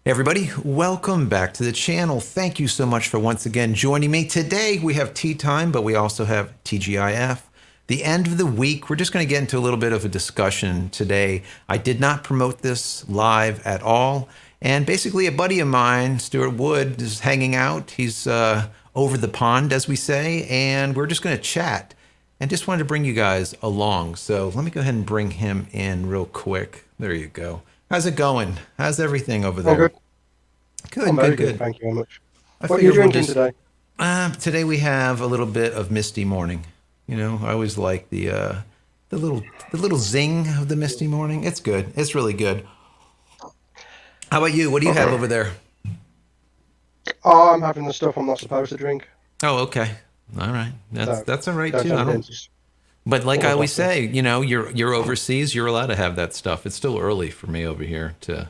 Hey everybody, welcome back to the channel. Thank you so much for once again joining me. Today we have tea time, but we also have TGIF. The end of the week, we're just going to get into a little bit of a discussion today. I did not promote this live at all. And basically a buddy of mine, Stewart Wood, is hanging out. He's over the pond, as we say, and we're just going to chat. And just wanted to bring you guys along. So let me go ahead and bring him in real quick. There you go. How's it going? How's everything over there? Good. Good, good. Thank you very much. What are you drinking today? Today we have a little bit of misty morning. You know, I always like the little zing of the misty morning. It's good. It's really good. How about you? What do you have over there? Oh, I'm having the stuff I'm not supposed to drink. Oh, okay. All right. That's all right too. But like I always say, you know, you're overseas. You're allowed to have that stuff. It's still early for me over here to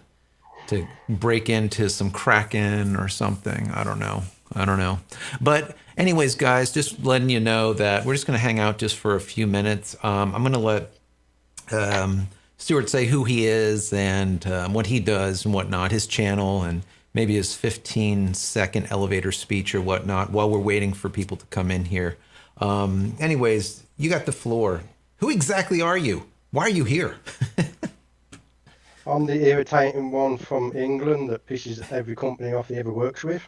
break into some Kraken or something. I don't know. But anyways, guys, just letting you know that we're just going to hang out just for a few minutes. I'm going to let Stewart say who he is and what he does and whatnot, his channel, and maybe his 15-second elevator speech or whatnot while we're waiting for people to come in here. Anyways, you got the floor. Who exactly are you? Why are you here? I'm the irritating one from England that pisses every company off he ever works with.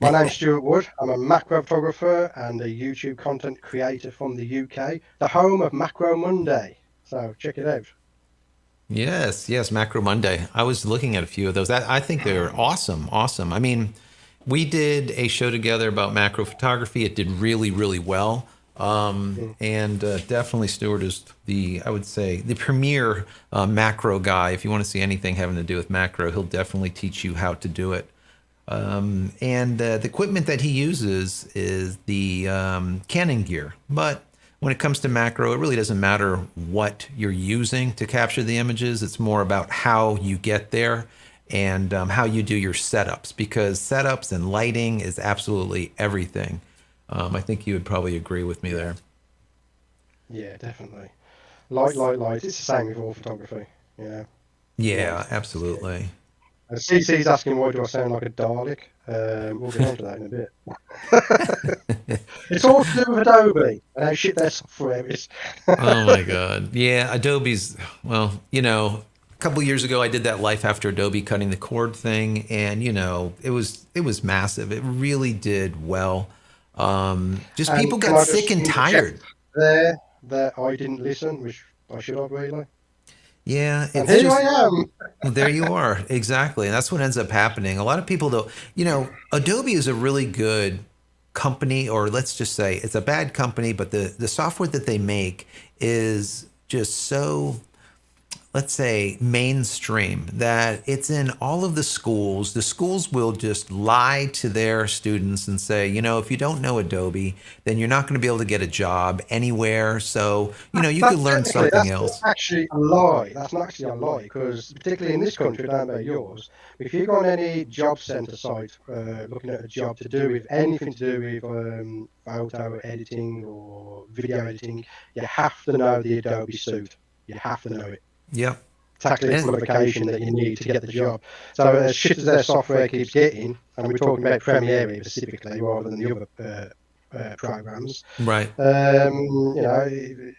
My name's Stewart Wood. I'm a macro photographer and a YouTube content creator from the UK, the home of Macro Monday. So check it out. Yes, Macro Monday. I was looking at a few of those. I think they're awesome. I mean, we did a show together about macro photography. It did really, really well. And definitely Stewart is I would say, the premier macro guy. If you want to see anything having to do with macro, he'll definitely teach you how to do it. And the equipment that he uses is the Canon gear. But when it comes to macro, it really doesn't matter what you're using to capture the images. It's more about how you get there and how you do your setups, because setups and lighting is absolutely everything. I think you would probably agree with me there. Yeah, definitely. Light. It's the same with all photography. Yeah. Yeah, absolutely. CC's asking why do I sound like a Dalek. We'll get onto that in a bit. It's all to do with Adobe and how shit their software is. Oh my God. Yeah, Adobe's, well, you know, a couple years ago I did that Life After Adobe cutting the cord thing, and you know, it was massive. It really did well. Just people got sick and tired. There I didn't listen, which I should have really. Yeah, and here I am. There you are, exactly. And that's what ends up happening. A lot of people don't, you know, Adobe is a really good company, or let's just say it's a bad company, but the software that they make is just so, let's say, mainstream that it's in all of the schools. The schools will just lie to their students and say, you know, if you don't know Adobe, then you're not going to be able to get a job anywhere. So, you know, you could learn something else. That's actually a lie. That's not actually a lie, because particularly in this country, I don't know about yours, if you go on any job center site looking at a job to do with anything to do with photo editing or video editing, you have to know the Adobe suite. You have to know it. Yep. It's actually a qualification that you need to get the job. So as shit as their software keeps getting, and we're talking about Premiere here specifically rather than the other programs, right? You know,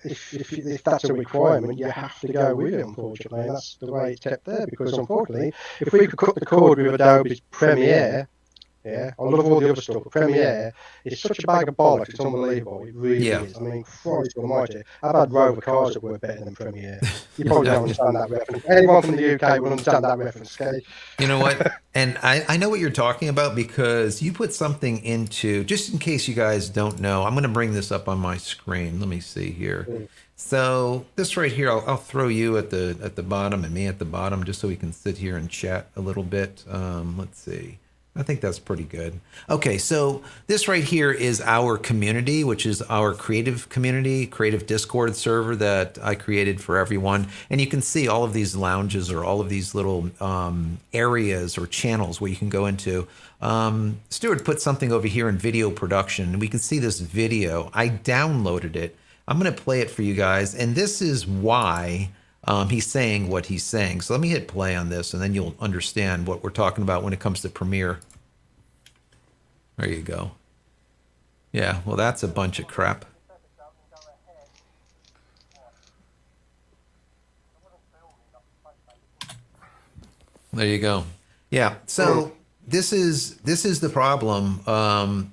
if that's a requirement, you have to go with it. Unfortunately, and that's the way it's kept there. Because unfortunately, if we could cut the cord with Adobe's Premiere, yeah, I love all the other stuff, but Premiere is such a bag of bollocks, it's unbelievable. It really is. I mean, Christ almighty. I've had Rover cars that work better than Premiere. You probably don't understand that reference. Anyone from the UK will understand that reference, okay? You know what? And I know what you're talking about, because you put something into, just in case you guys don't know, I'm going to bring this up on my screen. Let me see here. So this right here, I'll throw you at the bottom and me at the bottom, just so we can sit here and chat a little bit. Let's see. I think that's pretty good. Okay, so this right here is our community, which is our creative community, creative Discord server that I created for everyone. And you can see all of these lounges or all of these little areas or channels where you can go into. Stewart put something over here in video production, and we can see this video. I downloaded it. I'm going to play it for you guys. And this is why he's saying what he's saying. So let me hit play on this, and then you'll understand what we're talking about when it comes to Premiere. There you go. Yeah, well, that's a bunch of crap. There you go. Yeah. So this is the problem.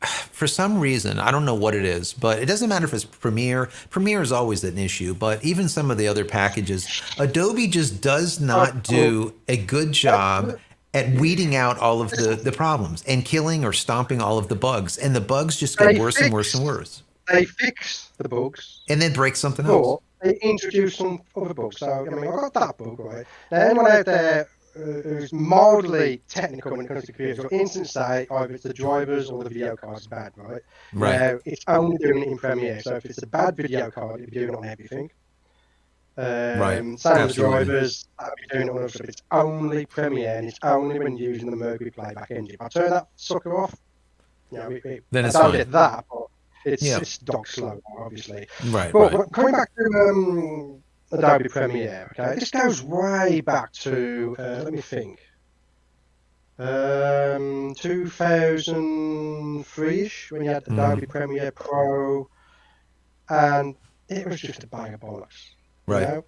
For some reason, I don't know what it is, but it doesn't matter if it's Premiere. Premiere is always an issue, but even some of the other packages, Adobe just does not do a good job at weeding out all of the problems and killing or stomping all of the bugs. And the bugs just get worse and worse and worse. They fix the bugs. And then break something else. They introduce some other bugs. So, I mean, I got that bug, right? Now, anyone out there who's mildly technical when it comes to computers will instantly say either it's the drivers or the video card's bad, right? Right. Now, it's only doing it in Premiere. So if it's a bad video card, it'll be doing it on everything. Right. Same with the drivers, that'll be doing it on other stuff. It's only Premiere, and it's only when using the Mercury playback engine. If I turn that sucker off, you know, then it's I don't fine. get that, but it's dog slow, obviously. Right. But Right. coming back to Adobe Premiere, okay, this goes way back to let me think, 2003ish when you had Adobe Premiere Pro, and it was just a bag of bollocks. Right. You know?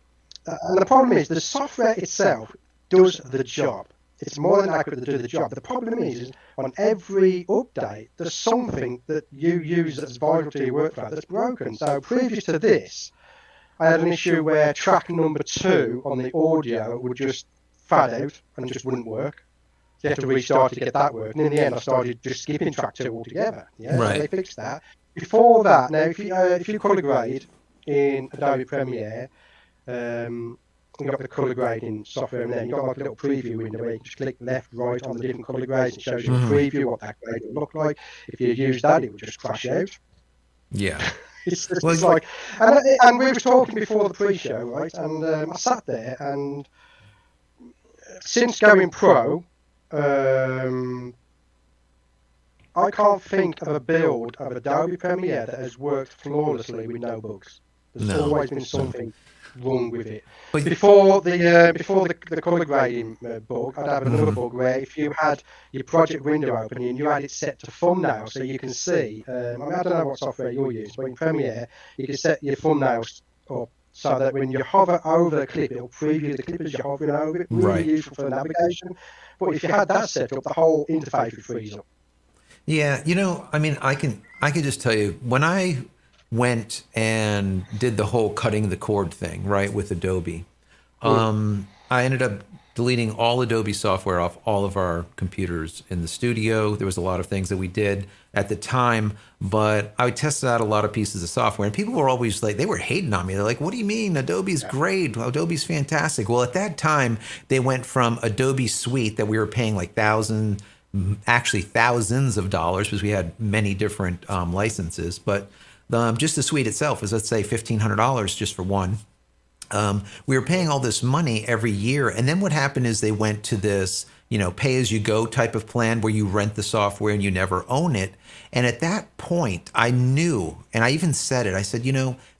And the problem is the software itself does the job. It's more than accurate to do the job. The problem is on every update, there's something that you use that's vital to your workflow that's broken. So previous to this, I had an issue where track number 2 on the audio would just fade out and just wouldn't work. So you have to restart to get that working. And in the end, I started just skipping track 2 altogether. Yeah, right. So they fixed that. Before that, now if you color grade in Adobe Premiere, you got the color grading software, and then you got like a little preview window where you just click left, right on the different color grades. It shows you a preview what that grade will look like. If you use that, it will just crash out. Yeah. It's like, and we were talking before the pre-show, right? And I sat there, and since going pro, I can't think of a build of Adobe Premiere that has worked flawlessly with no bugs. There's always been something wrong with it. But before the color grading bug, I'd have another bug where if you had your project window open and you had it set to thumbnail, so you can see. I mean, I don't know what software you're using, but in Premiere you can set your thumbnails up so that when you hover over the clip, it'll preview the clip as you're hovering over it. Really useful for navigation. But if you had that set up, the whole interface would freeze up. Yeah, you know, I mean, I can just tell you when I went and did the whole cutting the cord thing, right, with Adobe. I ended up deleting all Adobe software off all of our computers in the studio. There was a lot of things that we did at the time, but I tested out a lot of pieces of software, and people were always like, they were hating on me. They're like, what do you mean? Adobe's great. Adobe's fantastic. Well, at that time, they went from Adobe Suite that we were paying like thousands of dollars because we had many different licenses, but just the suite itself is, let's say, $1,500 just for one. We were paying all this money every year. And then what happened is they went to this, pay as you go type of plan where you rent the software and you never own it. And at that point, I knew, and I even said it, I said,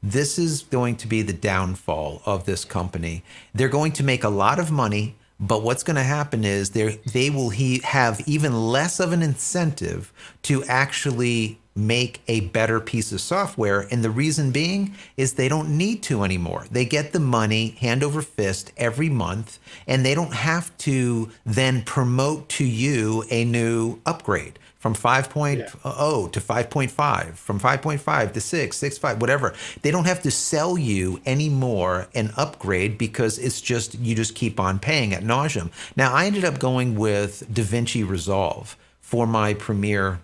this is going to be the downfall of this company. They're going to make a lot of money, but what's going to happen is they will have even less of an incentive to actually make a better piece of software. And the reason being is they don't need to anymore. They get the money hand over fist every month, and they don't have to then promote to you a new upgrade from 5.0 to 5.5, from 5.5 to 6, 6.5, whatever. They don't have to sell you anymore an upgrade because it's just, you just keep on paying ad nauseum. Now, I ended up going with DaVinci Resolve for my Premiere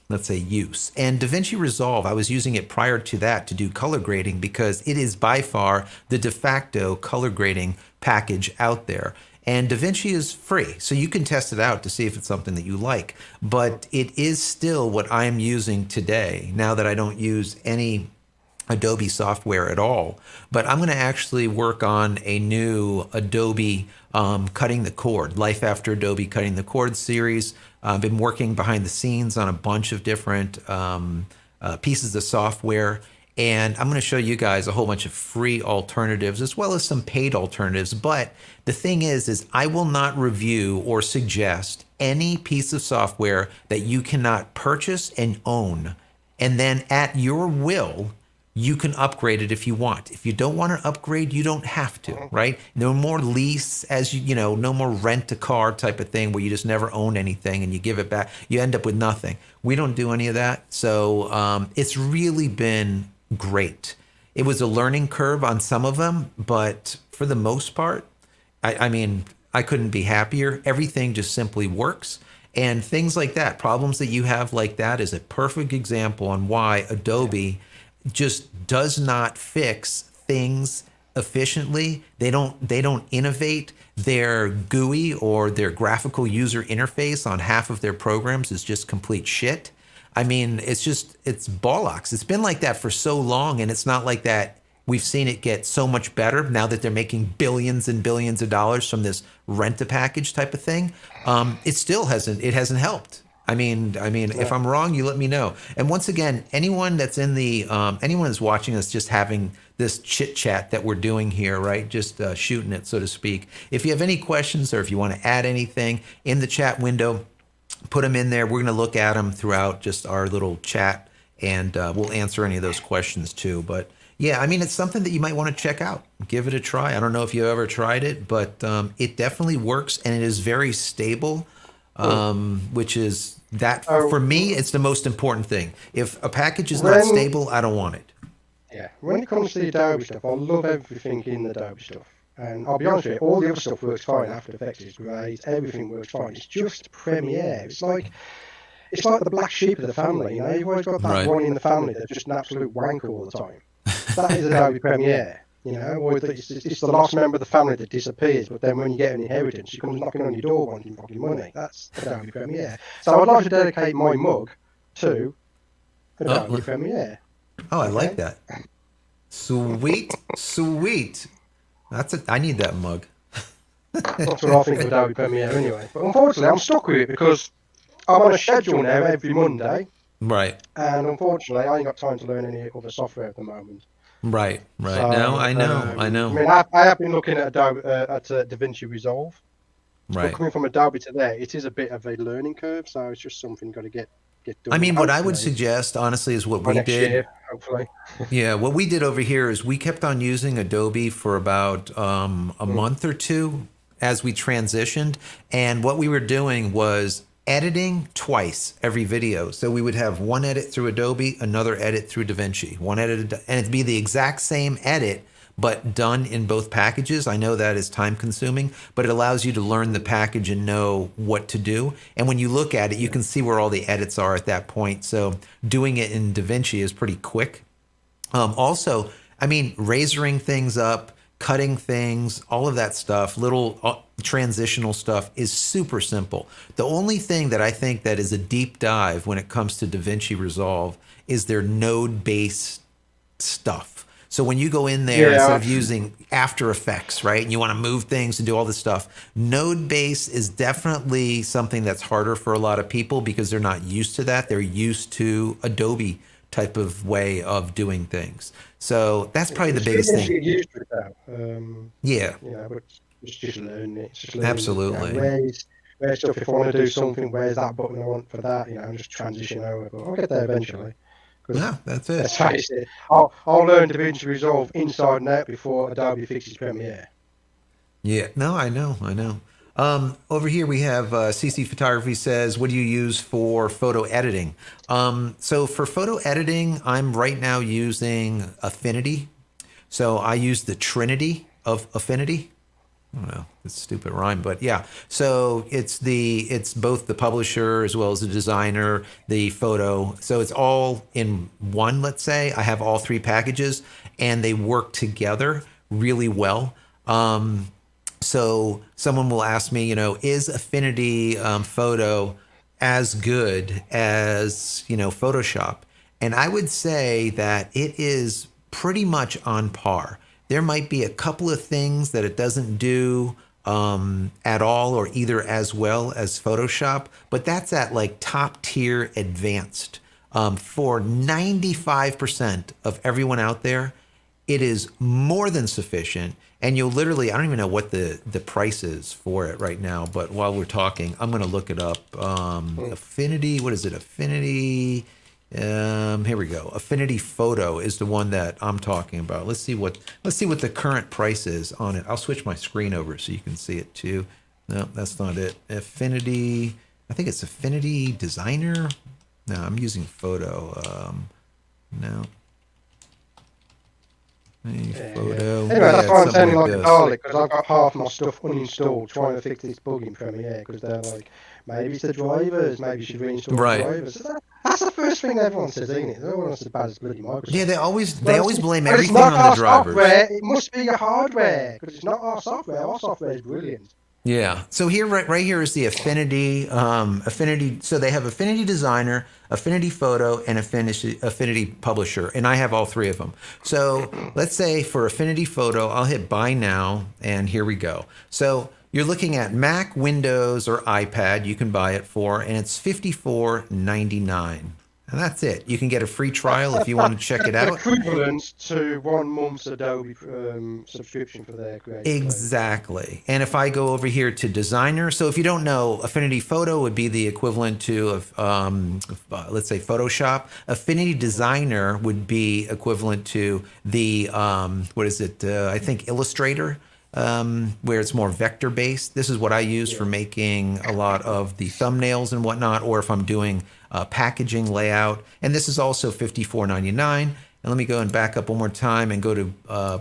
let's say use. And DaVinci Resolve, I was using it prior to that to do color grading because it is by far the de facto color grading package out there. And DaVinci is free, so you can test it out to see if it's something that you like. But it is still what I'm using today, now that I don't use any Adobe software at all. But I'm going to actually work on a new Adobe Cutting the Cord, Life After Adobe Cutting the Cord series. I've been working behind the scenes on a bunch of different pieces of software. And I'm going to show you guys a whole bunch of free alternatives as well as some paid alternatives. But the thing is I will not review or suggest any piece of software that you cannot purchase and own. And then at your will, you can upgrade it if you want. If you don't want to upgrade, you don't have to, right? No more lease no more rent a car type of thing where you just never own anything and you give it back. You end up with nothing. We don't do any of that. So it's really been great. It was a learning curve on some of them, but for the most part, I mean, I couldn't be happier. Everything just simply works. And things like that, problems that you have like that is a perfect example on why Adobe just does not fix things efficiently. They don't innovate. Their GUI or their graphical user interface on half of their programs is just complete shit. I mean, it's bollocks. It's been like that for so long, and it's not like that. We've seen it get so much better now that they're making billions and billions of dollars from this rent-a-package type of thing. It still hasn't helped. I mean, if I'm wrong, you let me know. And once again, anyone that's anyone that's watching us just having this chit chat that we're doing here, right? Just shooting it, so to speak. If you have any questions or if you want to add anything in the chat window, put them in there. We're going to look at them throughout just our little chat, and we'll answer any of those questions too. But yeah, I mean, it's something that you might want to check out. Give it a try. I don't know if you've ever tried it, but it definitely works, and it is very stable, which is that for me, it's the most important thing. If a package is not stable, I don't want it. Yeah, when it comes to the Adobe stuff, I love everything in the Adobe stuff. And I'll be honest with you, all the other stuff works fine. After Effects is great. Everything works fine. It's just Premiere. It's like the black sheep of the family. You know, you've always got that one in the family that's just an absolute wanker all the time. That is Adobe Premiere. You know, or it's the last member of the family that disappears. But then when you get an inheritance, she comes knocking on your door wanting fucking money. That's Adobe Premiere. So I'd like to dedicate my mug to Adobe Premiere. Oh, I like that. Sweet, sweet. I need that mug. That's what I think of Adobe Premiere anyway. But unfortunately, I'm stuck with it because I'm on a schedule now every Monday. Right. And unfortunately, I ain't got time to learn any other software at the moment. Right. So, no, I know. I mean, I have been looking at Adobe at DaVinci Resolve. Right. But coming from Adobe to there, it is a bit of a learning curve. So it's just something you've got to get done. I mean, what I would suggest, honestly, is what we did. Year, hopefully. Yeah, what we did over here is we kept on using Adobe for about a month or two as we transitioned. And what we were doing was editing twice every video. So we would have one edit through Adobe, another edit through DaVinci, one edit, and it'd be the exact same edit, but done in both packages. I know that is time consuming, but it allows you to learn the package and know what to do. And when you look at it, you can see where all the edits are at that point. So doing it in DaVinci is pretty quick. Also, I mean, razoring things up, cutting things, all of that stuff, little transitional stuff is super simple. The only thing that I think that is a deep dive when it comes to DaVinci Resolve is their node-based stuff. So when you go in there, instead of using After Effects, right, and you want to move things and do all this stuff, node-based is definitely something that's harder for a lot of people because they're not used to that. They're used to Adobe type of way of doing things. So that's probably the biggest thing. Get used to that. Yeah. You know, but just learn it. Absolutely. You know, where's stuff, if I want to do something, where's that button I want for that? You know, I'm just transition over. But I'll get there eventually. Yeah, that's it. Let's face it. I'll learn DaVinci Resolve inside and out before Adobe fixes Premiere. Yeah. No, I know. Over here we have CC Photography says, what do you use for photo editing? So for photo editing, I'm right now using Affinity. So I use the Trinity of Affinity. I don't know, it's a stupid rhyme, but yeah. So it's both the publisher as well as the designer, the photo. So it's all in one, let's say. I have all three packages and they work together really well. So someone will ask me, is Affinity Photo as good as, Photoshop? And I would say that it is pretty much on par. There might be a couple of things that it doesn't do at all or either as well as Photoshop, but that's at like top tier advanced. For 95% of everyone out there, it is more than sufficient. And you'll literally, I don't even know what the price is for it right now, but while we're talking, I'm going to look it up. Affinity, what is it? Affinity. Here we go. Affinity Photo is the one that I'm talking about. Let's see what the current price is on it. I'll switch my screen over so you can see it too. No, that's not it. Affinity. I think it's Affinity Designer. No, I'm using Photo. No. Photo. Anyway, that's why I'm sounding like a Dalek, because I've got half my stuff uninstalled trying to fix this bug in Premiere, because they're like, maybe it's the drivers, maybe you should reinstall the drivers. So that's the first thing everyone says, ain't it? Everyone's as bad as bloody Microsoft. Yeah, they always blame but everything it's not on the drivers. Software, it must be your hardware, because it's not our software. Our software is brilliant. Yeah. So here, right here is the Affinity. Affinity. So they have Affinity Designer, Affinity Photo, and Affinity Publisher, and I have all three of them. So let's say for Affinity Photo, I'll hit Buy Now, and here we go. So you're looking at Mac, Windows, or iPad. You can buy it for, and it's $54.99. And that's it. You can get a free trial if you want to check it out. Equivalent to 1 month's Adobe subscription for their creative. Exactly. And if I go over here to Designer, so if you don't know, Affinity Photo would be the equivalent to, let's say, Photoshop. Affinity Designer would be equivalent to the, I think Illustrator, where it's more vector based. This is what I use for making a lot of the thumbnails and whatnot, or if I'm doing packaging layout. And this is also $54.99. And let me go and back up one more time and go to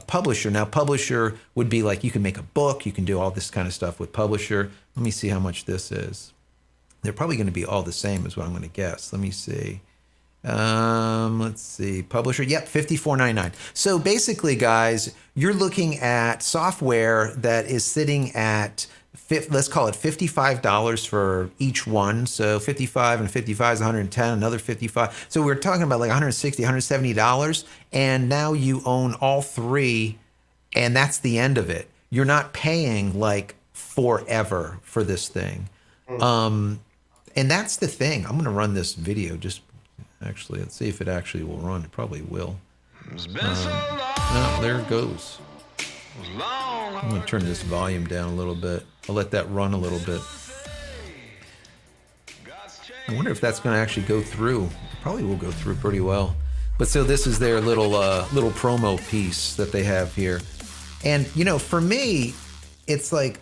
Publisher. Now, Publisher would be like, you can make a book, you can do all this kind of stuff with Publisher. Let me see how much this is. They're probably going to be all the same is what I'm going to guess. Let me see. Let's see. Publisher. Yep, $54.99. So basically, guys, you're looking at software that is sitting at, let's call it $55 for each one. So 55 and 55 is 110, another 55. So we're talking about like $160, $170. And now you own all three, and that's the end of it. You're not paying like forever for this thing. And that's the thing. I'm going to run this video just actually. Let's see if it actually will run. It probably will. No, there it goes. I'm going to turn this volume down a little bit. I'll let that run a little bit. I wonder if that's going to actually go through. It probably will go through pretty well. But so this is their little promo piece that they have here. And, you know, for me, it's like,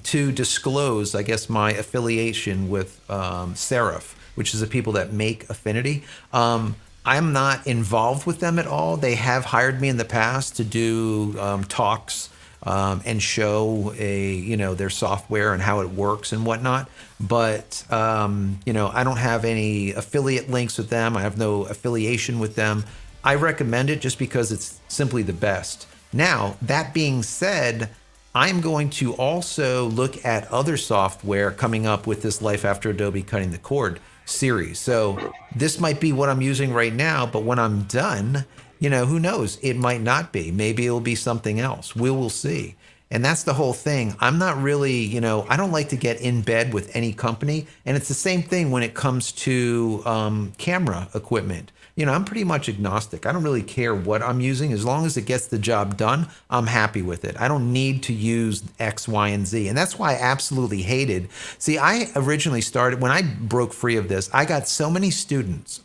to disclose, I guess, my affiliation with Serif, which is the people that make Affinity. I'm not involved with them at all. They have hired me in the past to do talks and show their software and how it works and whatnot. But I don't have any affiliate links with them. I have no affiliation with them. I recommend it just because it's simply the best. Now, that being said, I'm going to also look at other software coming up with this Life After Adobe Cutting the Cord series. So this might be what I'm using right now, but when I'm done, who knows? It might not be. Maybe it'll be something else. We will see. And that's the whole thing. I'm not really, I don't like to get in bed with any company. And it's the same thing when it comes to camera equipment. I'm pretty much agnostic. I don't really care what I'm using. As long as it gets the job done, I'm happy with it. I don't need to use X, Y, and Z. And that's why I absolutely hated. See, I originally started, when I broke free of this, I got so many students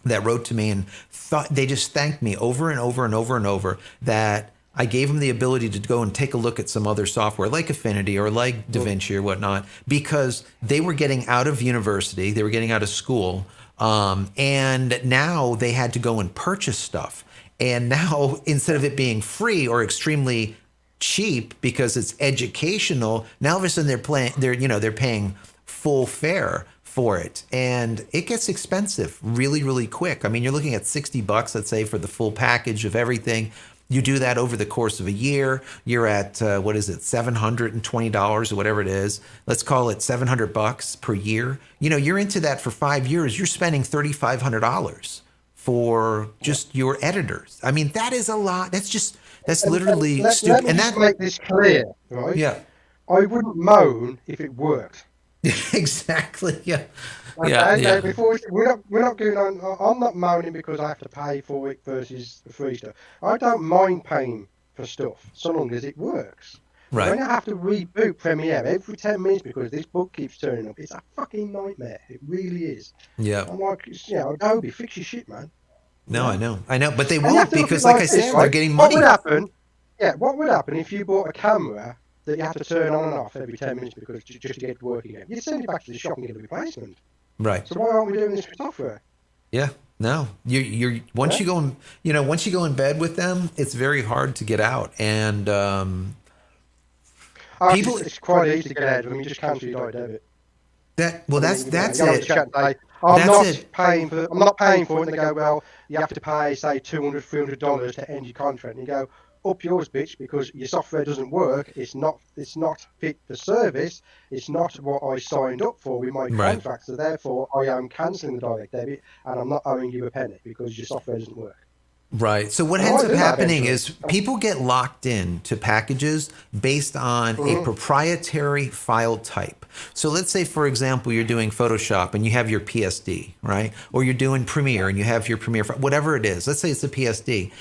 that wrote to me and thought they just thanked me over and over and over and over that I gave them the ability to go and take a look at some other software like Affinity or like DaVinci or whatnot, because they were getting out of university, they were getting out of school, and now they had to go and purchase stuff. And now, instead of it being free or extremely cheap because it's educational, now all of a sudden they're paying full fare for it, and it gets expensive really, really quick. I mean, you're looking at $60, let's say, for the full package of everything. You do that over the course of a year, you're at $720 or whatever it is. Let's call it $700 per year. You're into that for 5 years. You're spending $3,500 for just your editors. I mean, that is a lot. That's literally stupid. Let me just make this clear, right? Yeah. I wouldn't moan if it worked. Exactly. Yeah. Yeah. Okay, Yeah. before we're not going on. I'm not moaning because I have to pay for it versus the free stuff. I don't mind paying for stuff so long as it works. But Right. when I have to reboot Premiere every 10 minutes because this bug keeps turning up, it's a fucking nightmare. It really is. Yeah. I'm like, Adobe, fix your shit, man. You No, I know. know. I know. But they And you have won't to look at it because, like like I this, said, they're right? getting What would money. happen? Yeah, what would happen if you bought a camera that you have to turn on and off every 10 minutes because just to get it working again? You'd send it back to the shop and get a replacement. Right. So why aren't we doing this with software? Yeah. No. You're once Yeah. you go in, once you go in bed with them, it's very hard to get out. And Actually, people it's quite easy to get out of them. You just cancel your direct debit. that well, And that's then you that's go on the it. chat and say, That's it. I'm not paying for it. And they go, well, you have to pay, say, $200, $300 to end your contract. And you go, up yours, bitch, because your software doesn't work. It's not fit for service. It's not what I signed up for with my Right. contract. So therefore, I am cancelling the direct debit, and I'm not owing you a penny because your software doesn't work. Right. So what And I ends might up do that happening eventually. is people get locked in to packages based on a Mhm. proprietary file type. So let's say, for example, you're doing Photoshop and you have your PSD, right? Or you're doing Premiere and you have your Premiere, whatever it is. Let's say it's a PSD.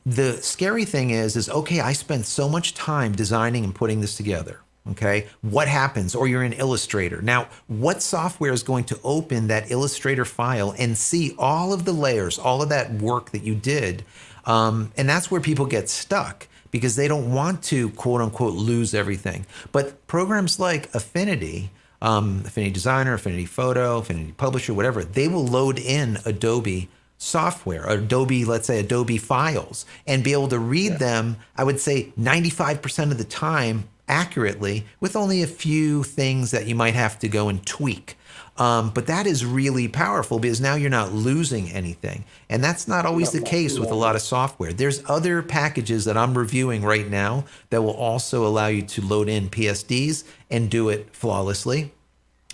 The scary thing is okay, I spent so much time designing and putting this together. Okay, what happens? Or you're in Illustrator. Now, what software is going to open that Illustrator file and see all of the layers, all of that work that you did? And that's where people get stuck because they don't want to, quote unquote, lose everything. But programs like Affinity, Affinity Designer, Affinity Photo, Affinity Publisher, whatever, they will load in Adobe software, Adobe, let's say Adobe files, and be able to read Yeah. them, I would say 95% of the time accurately, with only a few things that you might have to go and tweak. But that is really powerful because now you're not losing anything. And that's not always No, the no, case with a no, lot of no. software. There's other packages that I'm reviewing right now that will also allow you to load in PSDs and do it flawlessly.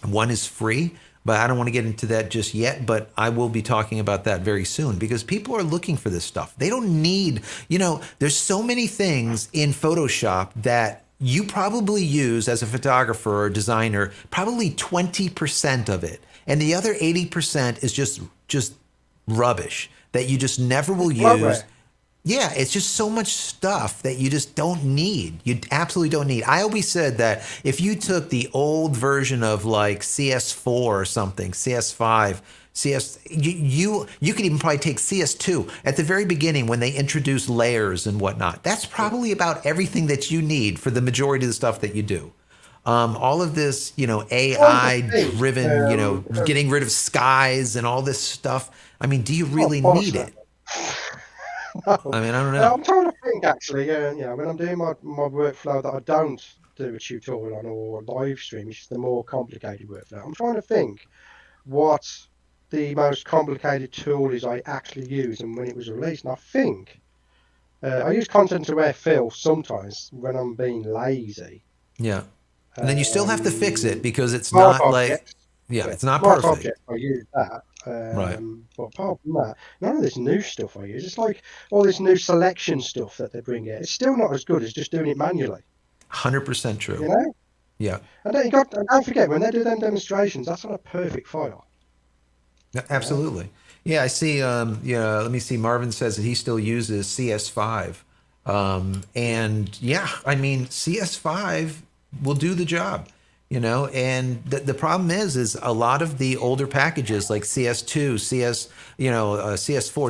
One is free, but I don't want to get into that just yet. But I will be talking about that very soon because people are looking for this stuff. They don't need, there's so many things in Photoshop that you probably use as a photographer or designer, probably 20% of it. And the other 80% is just rubbish that you just never will It's use. bloatware. Yeah, it's just so much stuff that you just don't need. You absolutely don't need. I always said that if you took the old version of like CS4 or something, CS5, you could even probably take CS2 at the very beginning when they introduced layers and whatnot. That's probably about everything that you need for the majority of the stuff that you do. All of this, Trying to AI think. driven, getting rid of skies and all this stuff. I mean, do you Oh, really bollocks, need man. it? No. I mean, I don't know. I'm trying to think actually. When I'm doing my workflow that I don't do a tutorial on or live stream, which is the more complicated workflow. I'm trying to think what the most complicated tool is I actually use and when it was released. And I think I use content aware fill sometimes when I'm being lazy. Yeah. And then you still have to fix it because it's Smart not like, objects. yeah, Yeah, it's not smart perfect. objects. I use that. Right. But apart from that, none of this new stuff I use. It's like all this new selection stuff that they bring in. It's still not as good as just doing it manually. 100% true. You know. Yeah. And don't forget when they do them demonstrations, that's on a perfect file. You know. Absolutely. Yeah, I see. Let me see. Marvin says that he still uses CS5. And yeah, I mean, CS5 will do the job, and the problem is a lot of the older packages like CS2, CS4,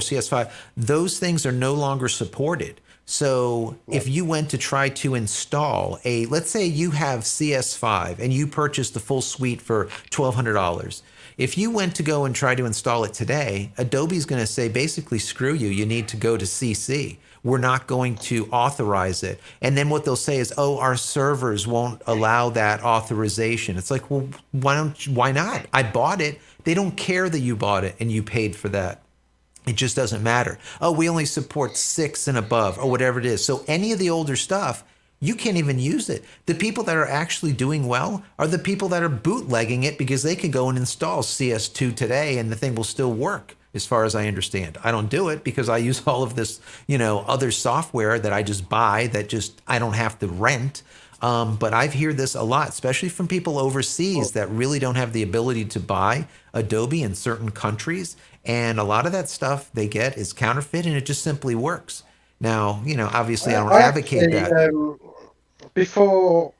CS5, those things are no longer supported. So No. if you went to try to install let's say you have CS5 and you purchased the full suite for $1,200. If you went to go and try to install it today, Adobe's going to say basically, screw you. You need to go to CC. We're not going to authorize it. And then what they'll say is, oh, our servers won't allow that authorization. It's like, well, why not? I bought it. They don't care that you bought it and you paid for that. It just doesn't matter. Oh, we only support 6 and above or whatever it is. So any of the older stuff, you can't even use it. The people that are actually doing well are the people that are bootlegging it because they can go and install CS2 today and the thing will still work, as far as I understand. I don't do it because I use all of this, other software that I just buy that just I don't have to rent. But I've heard this a lot, especially from people overseas that really don't have the ability to buy Adobe in certain countries. And a lot of that stuff they get is counterfeit and it just simply works. Now, obviously I don't I advocate actually, that. before,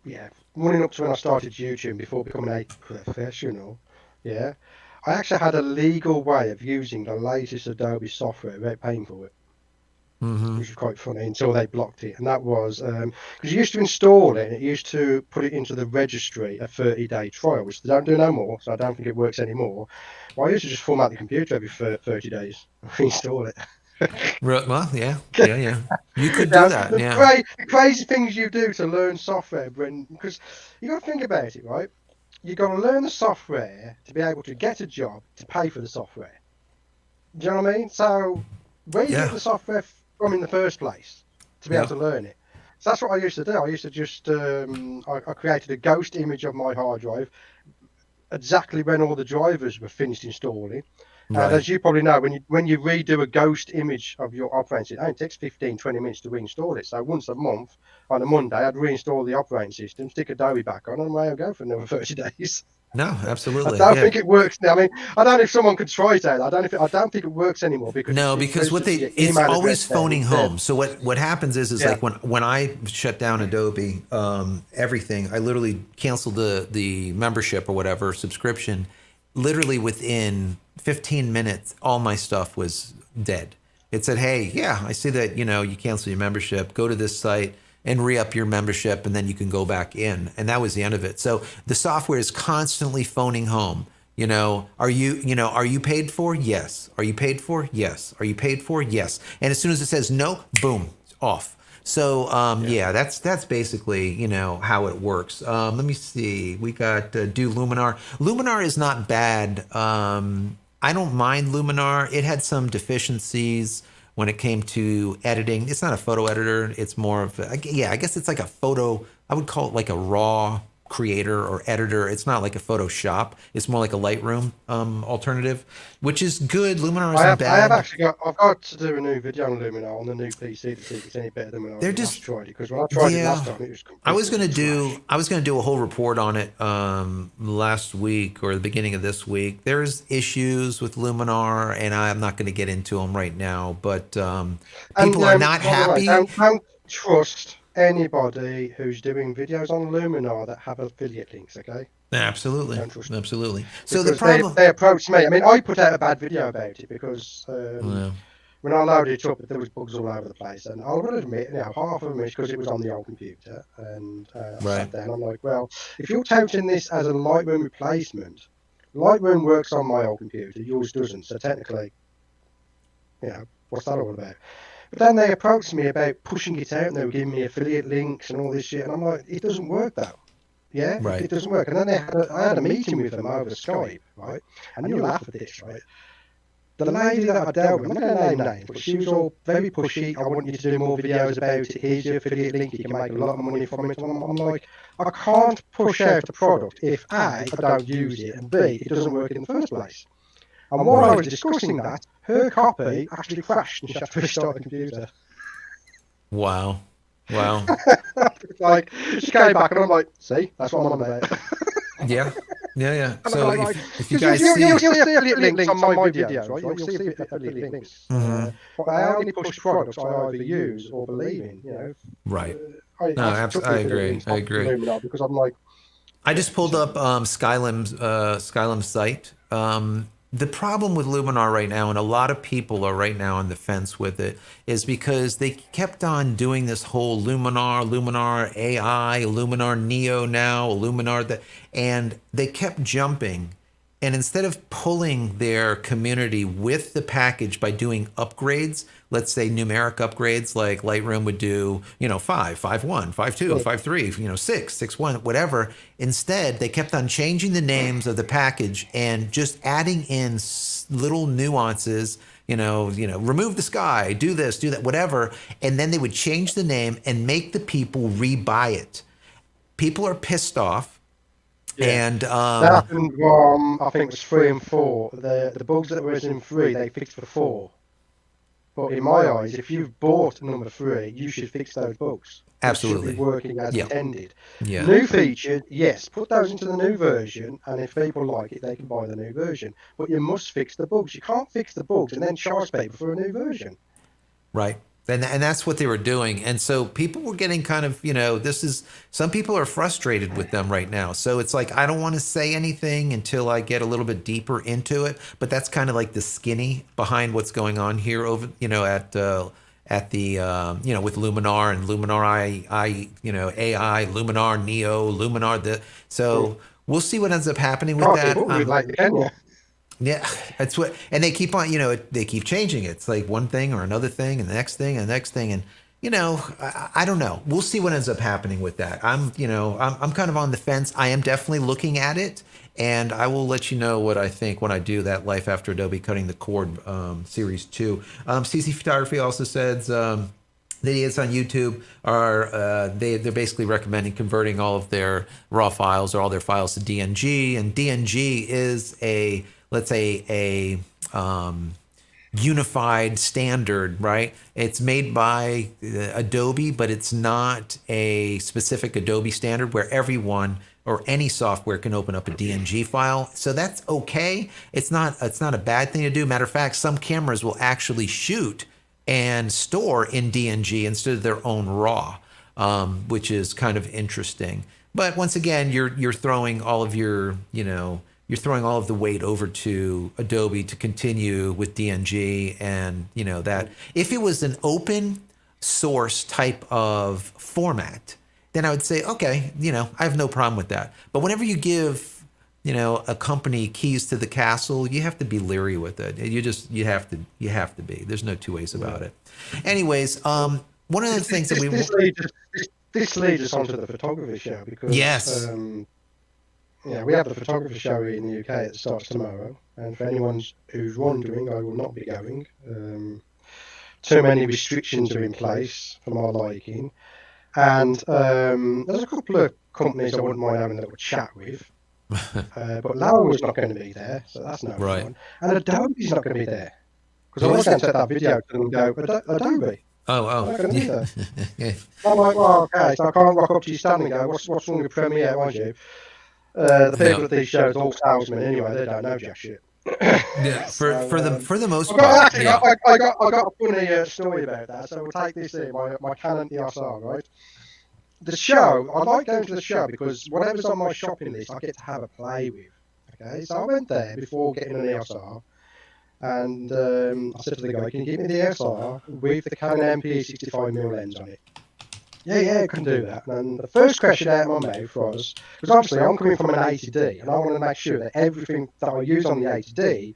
yeah, running up to when I started YouTube, before becoming a professional, yeah, I actually had a legal way of using the latest Adobe software without paying for it, Hmm. which was quite funny until they blocked it. And that was because you used to install it and it used to put it into the registry a 30-day trial, which they don't do no more, so I don't think it works anymore. Well, I used to just format the computer every 30 days, reinstall it. Well, yeah, yeah, yeah. You could do Yeah, that. the, Yeah. the crazy things you do to learn software, when because you got to think about it, right? You got to learn the software to be able to get a job to pay for the software. Do you know what I mean? So where you get Yeah. the software from in the first place to be able Yeah. to learn it. So that's what I used to do. I used to just I created a ghost image of my hard drive exactly when all the drivers were finished installing. And Right. as you probably know, when you redo a ghost image of your operating system, it only takes 15, 20 minutes to reinstall it. So once a month, on a Monday, I'd reinstall the operating system, stick Adobe back on, and away I go for another 30 days. No, I absolutely. don't Yeah. think it works now. I mean, I don't know if someone could try it out. I don't think it works anymore because No, it because goes what to your it's email always address there phoning instead. home. So what happens is Yeah. like when I shut down Adobe, everything, I literally canceled the membership or whatever subscription. Literally within 15 minutes, all my stuff was dead. It said, "Hey, yeah, I see that you cancel your membership. Go to this site and re-up your membership, and then you can go back in." And that was the end of it. So the software is constantly phoning home. Are you paid for? Yes. Are you paid for? Yes. Are you paid for? Yes. And as soon as it says no, boom, it's off. So Yeah. yeah, that's basically how it works. Let me see. We got do Luminar. Luminar is not bad. I don't mind Luminar. It had some deficiencies when it came to editing. It's not a photo editor. It's more of yeah. I guess it's like a photo. I would call it like a raw creator or editor. It's not like a Photoshop. It's more like a Lightroom alternative, which is good. Luminar I isn't have I have bad. actually I've got to do a new video on Luminar on the new PC to see if it's any better than when They're I last just tried it. Because when I tried it last yeah. time, it was I was completely gonna do trash. I was gonna do a whole report on it last week or the beginning of this week. There's issues with Luminar, and I'm not going to get into them right now. But And people are not by the way, happy. don't trust anybody who's doing videos on Luminar that have affiliate links. Okay, Absolutely, don't trust them absolutely. So the because they problem. they approached me. I mean, I put out a bad video about it because Yeah, when I loaded it up, there was bugs all over the place. And I will admit, half of them is because it was on the old computer. And I right, sat down. I'm like, well, if you're touting this as a Lightroom replacement, Lightroom works on my old computer. Yours doesn't. So technically, what's that all about? But then they approached me about pushing it out, and they were giving me affiliate links and all this shit. And I'm like, it doesn't work though. Yeah, it right. doesn't work. And then I had a meeting with them over Skype, right? And you'll laugh at this, right? The lady that I dealt with, I'm not going to name names, but she was all very pushy. I want you to do more videos about it. Here's your affiliate link. You can make a lot of money from it. And I'm like, I can't push out a product if A, I don't use it, and B, it doesn't work in the first place. And while I Right. was discussing that, her copy actually crashed and she had to restart the computer. Wow. Wow. Like, she came back and I'm like, see, that's what I'm on about. Yeah. Yeah. Yeah. And So I'm like, if you because guys you'll see. see affiliate links on my videos, right? You'll see affiliate links. Mhm. But I only push products I either use or believe in. Right. I No, actually took I the affiliate agree. links I off the agree. Luminar because I'm like, I yeah, just this pulled isn't up working. Skylim's site. The problem with Luminar right now, and a lot of people are right now on the fence with it, is because they kept on doing this whole Luminar AI, Luminar Neo now, Luminar that, and they kept jumping. And instead of pulling their community with the package by doing upgrades, let's say numeric upgrades like Lightroom would do, 5, 5.1, 5.2, Yeah. 5.3, 6, 6.1, whatever. Instead, they kept on changing the names of the package and just adding in little nuances, remove the sky, do this, do that, whatever. And then they would change the name and make the people rebuy it. People are pissed off. Yeah. And That happened from, I think it was 3 and 4. The bugs that was in 3, they fixed for 4. But in my eyes, if you've bought number 3, you should fix those bugs. It should be Absolutely. working as Yeah. intended. Yeah. New feature, yes, put those into the new version, and if people like it, they can buy the new version. But you must fix the bugs. You can't fix the bugs and then charge people for a new version. Right. And that's what they were doing. And so people were getting kind of, some people are frustrated with them right now. So it's like, I don't want to say anything until I get a little bit deeper into it. But that's kind of like the skinny behind what's going on here over, at the, with Luminar and Luminar AI, Luminar, Neo, Luminar. So we'll see what ends up happening with that. Can you? Yeah, that's what, and they keep on, they keep changing it. It's like one thing or another thing, and the next thing, and the next thing, and I don't know. We'll see what ends up happening with that. I'm kind of on the fence. I am definitely looking at it, and I will let you know what I think when I do that Life After Adobe Cutting the Cord series 2. CC Photography also says. The idiots on YouTube are they're basically recommending converting all of their raw files or all their files to DNG, and DNG is a, let's say, a unified standard, right? It's made by Adobe, but it's not a specific Adobe standard where everyone or any software can open up a DNG file. So that's okay. It's not a bad thing to do. Matter of fact, some cameras will actually shoot and store in DNG instead of their own RAW, which is kind of interesting. But once again, you're throwing all of you're throwing all of the weight over to Adobe to continue with DNG, and that if it was an open source type of format, then I would say, okay, I have no problem with that. But whenever you give a company keys to the castle, you have to be leery with it. You have to be. There's no two ways about it. Anyways, one of the things that this leads us onto the photography show, because yes, we have the photography show in the UK that starts tomorrow, and for anyone who's wondering, I will not be going. Too many restrictions are in place for my liking, and there's a couple of companies I wouldn't mind having a little chat with. But Laura's not going to be there, so that's no fun. And Adobe's not going to be there, because I was going to set that video to them and go, Adobe. Oh. Not going to be there. I'm like, well, okay, so I can't rock up to your stand and go, what's wrong with Premiere, mind you? The people at these shows are all salesmen anyway, they don't know jack shit. Yeah, for the most part. I got a funny story about that, so we'll take this in, my Canon EOS R, right? The show, I like going to the show because whatever's on my shopping list, I get to have a play with. Okay, so I went there before getting an EOS R, and I said to the guy, "Can you give me the EOS R with the Canon MP 65mm lens on it?" Yeah, I can do that. And the first question out of my mouth was, because obviously I'm coming from an 80D, and I want to make sure that everything that I use on the 80D,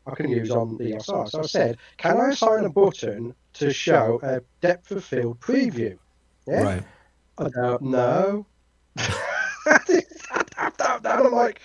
I can use on the EOS R. So I said, "Can I assign a button to show a depth of field preview?" Yeah. Right. I don't know. I'm like,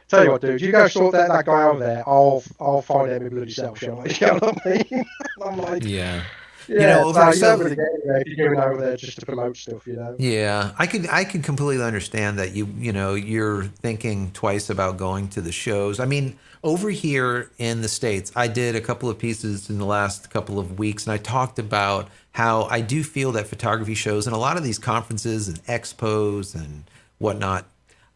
tell you what, dude, you go sort that guy over there. I'll find out my bloody self, shall I? You know what I mean? I'm like, yeah. Over you don't really get anywhere if you're going over there just to promote stuff, Yeah, I can completely understand that you're thinking twice about going to the shows. I mean, over here in the States, I did a couple of pieces in the last couple of weeks, and I talked about how I do feel that photography shows and a lot of these conferences and expos and whatnot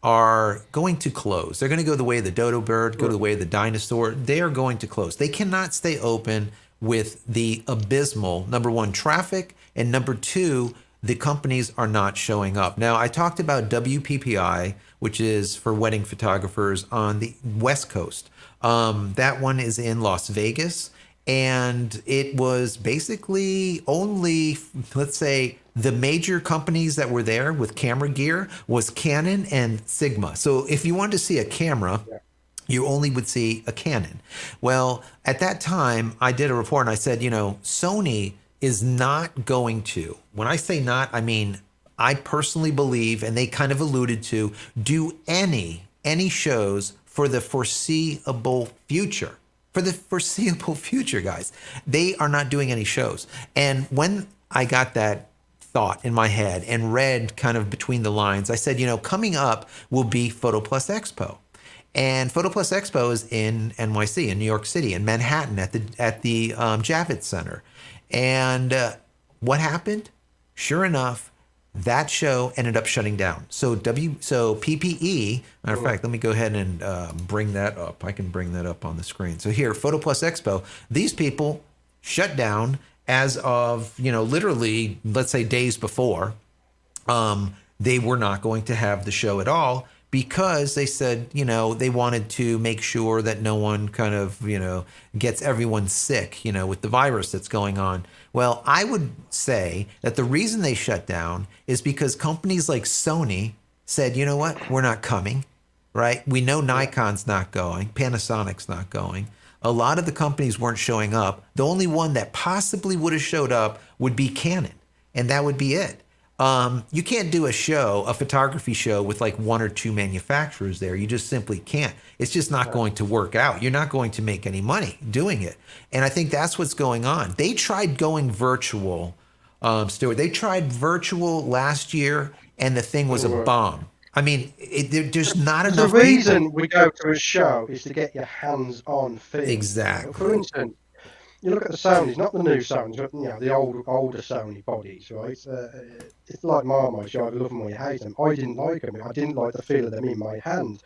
are going to close. They're going to go the way of the dodo bird, go the way of the dinosaur. They are going to close. They cannot stay open with the abysmal, number one, traffic, and number two, the companies are not showing up. Now, I talked about WPPI, which is for wedding photographers on the West Coast. That one is in Las Vegas, and it was basically only, let's say, the major companies that were there with camera gear was Canon and Sigma. So if you wanted to see a camera, you only would see a Canon. Well, at that time, I did a report and I said, Sony is not going to, when I say not, I mean, I personally believe, and they kind of alluded to, do any shows for the foreseeable future. For the foreseeable future, guys. They are not doing any shows. And when I got that thought in my head and read kind of between the lines, I said, coming up will be Photo Plus Expo. And Photo Plus Expo is in NYC, in New York City, in Manhattan, at the Javits Center. And what happened? Sure enough, that show ended up shutting down. So PPE. Matter of fact, let me go ahead and bring that up. I can bring that up on the screen. So here, Photo Plus Expo. These people shut down as of literally, let's say, days before. They were not going to have the show at all because they said, they wanted to make sure that no one kind of, gets everyone sick, with the virus that's going on. Well, I would say that the reason they shut down is because companies like Sony said, you know what, we're not coming, right? We know Nikon's not going, Panasonic's not going. A lot of the companies weren't showing up. The only one that possibly would have showed up would be Canon, and that would be it. You can't do a photography show with like one or two manufacturers there. You just simply can't. It's just not going to work out. You're not going to make any money doing it. And I think that's what's going on. They tried going virtual, Stewart. They tried virtual last year, and the thing was a bomb. I mean, there's not enough The reason people. we go to a show is to get your hands-on feel. Exactly. For instance, you look at the Sonys, not the new Sonys, but the older Sony bodies, right? It's like Marmite, you either love them or you hate them. I didn't like them. I didn't like the feel of them in my hand.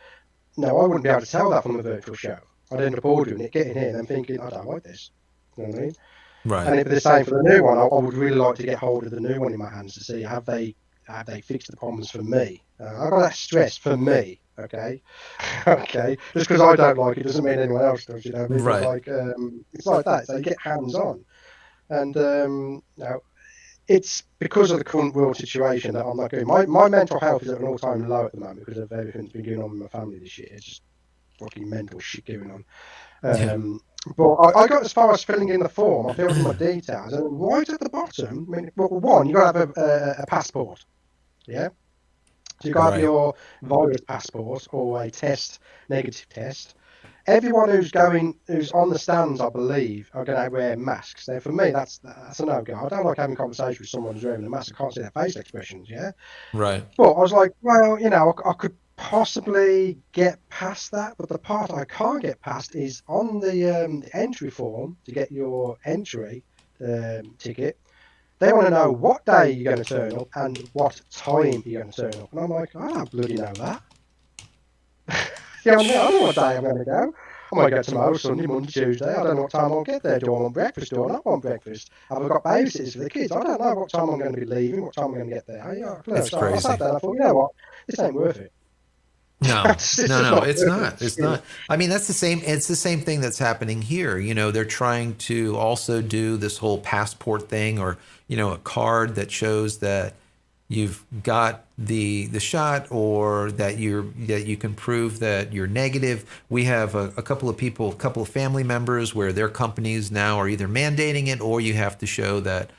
No, I wouldn't be able to tell that from a virtual show. I'd end up ordering it, getting here, and then thinking, I don't like this. You know what I mean? Right. And it'd be the same for the new one. I would really like to get hold of the new one in my hands to see have they fixed the problems for me. I've got that stress for me. Okay, okay. Just because I don't like it doesn't mean anyone else does. Right. It's like that. So you get hands on, and it's because of the current world situation that I'm not going. My mental health is at an all-time low at the moment because of everything that's been going on with my family this year. It's just fucking mental shit going on. But I got as far as filling in the form. I filled in my details, and right at the bottom, I mean, well, one, you got to have a passport. Yeah. So you got to have your virus passport or a negative test. Everyone who's on the stands, I believe, are going to wear masks. Now, for me, that's a no-go. I don't like having conversations with someone who's wearing a mask. I can't see their facial expressions, yeah? Right. But I was like, well, I could possibly get past that, but the part I can't get past is on the entry form to get your entry ticket. They want to know what day you're going to turn up and what time you're going to turn up. And I'm like, I don't bloody know that. You know what I mean? I don't know what day I'm going to go. I might go tomorrow, Sunday, Monday, Tuesday. I don't know what time I'll get there. Do I want breakfast? Do I not want breakfast? Have I got babysitters for the kids? I don't know what time I'm going to be leaving, what time I'm going to get there. It's so crazy. I sat there and I thought, you know what? This ain't worth it. No, no, it's not. It's not. I mean, that's the same. It's the same thing that's happening here. They're trying to also do this whole passport thing, or a card that shows that you've got the shot, or that you can prove that you're negative. We have a couple of family members where their companies now are either mandating it, or you have to show that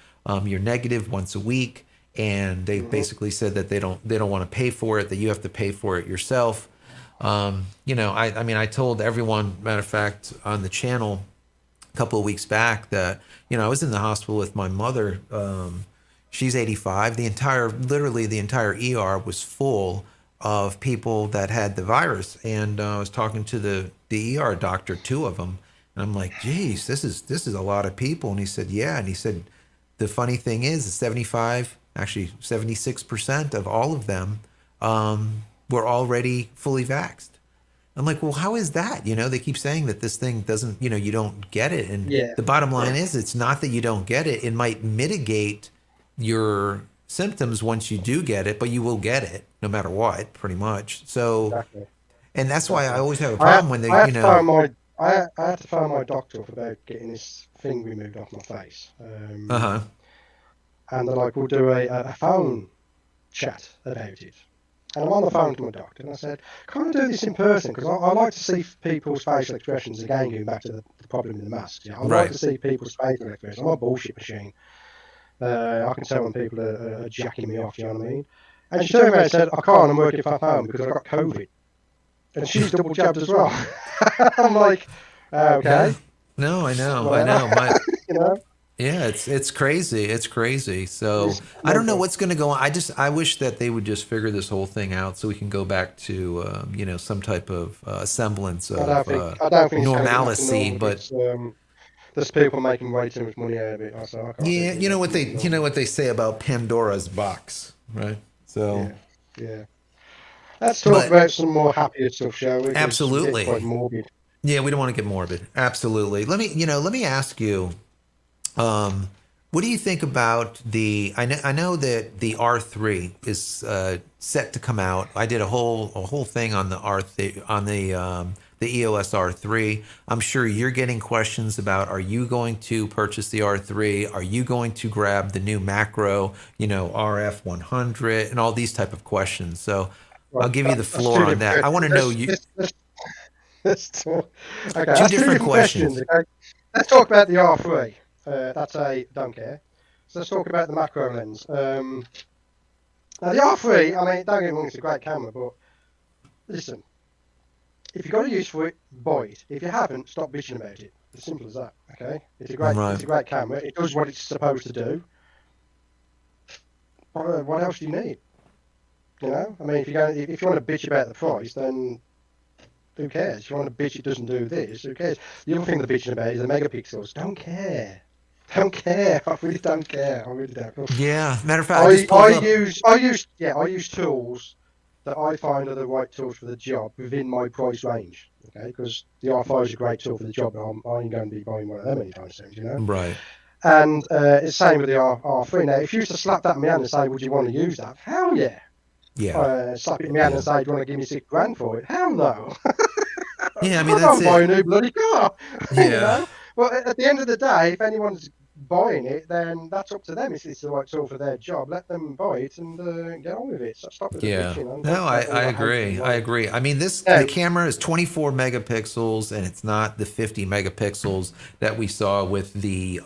you're negative once a week. And they basically said that they don't want to pay for it, that you have to pay for it yourself. I mean, I told everyone, matter of fact, on the channel a couple of weeks back that, I was in the hospital with my mother. She's 85. Literally the entire ER was full of people that had the virus. And I was talking to the ER doctor, two of them. And I'm like, geez, this is a lot of people. And he said, yeah. And he said, the funny thing is 76% of all of them were already fully vaxxed. I'm like, well, how is that? They keep saying that this thing doesn't, you don't get it. And the bottom line is, it's not that you don't get it. It might mitigate your symptoms once you do get it, but you will get it no matter what, pretty much. So, exactly. And that's why I always have a problem when they, I had to phone my doctor up about getting this thing removed off my face. And they're like, we'll do a phone chat about it. And I'm on the phone to my doctor, and I said, can't I do this in person? Because I like to see people's facial expressions, again, going back to the problem with the masks. I like to see people's facial expressions. I'm a bullshit machine. I can tell when people are jacking me off, you know what I mean? And she turned around and said, I can't, I'm working from home because I've got COVID. And she's double jabbed as well. I'm like, okay. No, I know. Yeah, it's crazy. It's crazy. So It's I don't know mental. what's going to go on. I wish that they would just figure this whole thing out so we can go back to some type of semblance of I don't think it's going to get back to normalcy. normal. But There's people making way too much money out of it. I can't see it yeah, getting back to you know normal. what they say about Pandora's box, right? So, Yeah, yeah. Let's talk but about some more happier stuff, shall we? Because we're getting quite absolutely, morbid. yeah, we don't want to get morbid. Absolutely. Let me ask you. Um, what do you think about the? I know that the R3 is set to come out. I did a whole thing on the the EOS R3. I'm sure you're getting questions about: Are you going to purchase the R3? Are you going to grab the new macro? RF 100 and all these type of questions. So I'll Right, give you the that's floor two on different that. I want questions. to know you Let's talk. Okay, two that's two different different questions. questions. Okay, let's talk about the R3. That's a don't care. So let's talk about the macro lens. Now the R3, I mean, don't get me wrong, it's a great camera, but listen, if you've got a use for it, buy it. If you haven't, stop bitching about it. As simple as that. Okay, Right. it's a great camera. It does what it's supposed to do. What else do you need? You know, I mean, if you want to bitch about the price, then who cares? If you want to bitch it doesn't do this, who cares? The other thing they're bitching about is the megapixels. Don't care. Don't care. I really don't care. I really don't. Yeah. Matter of fact, I just pulled up. I use tools that I find are the right tools for the job within my price range. Okay, because the R5 is a great tool for the job, and I ain't going to be buying one of them anytime soon. You know. Right. And it's the same with the R3. Now, if you used to slap that in my hand and say, "Would you want to use that?" Hell yeah. Yeah. Slap it in my hand Yeah. and say, "Do you want to give me $6,000 for it?" Hell no. Yeah. I mean, I that's don't buy a it. new bloody car, you Yeah. know. But at the end of the day, if anyone's buying it, then that's up to them. It's the right tool for their job. Let them buy it and get on with it. So stop with the Yeah. bitching and don't No, I, start all I that hatred agree. I online. agree. I mean, the Now, camera is 24 megapixels and it's not the 50 megapixels that we saw with the,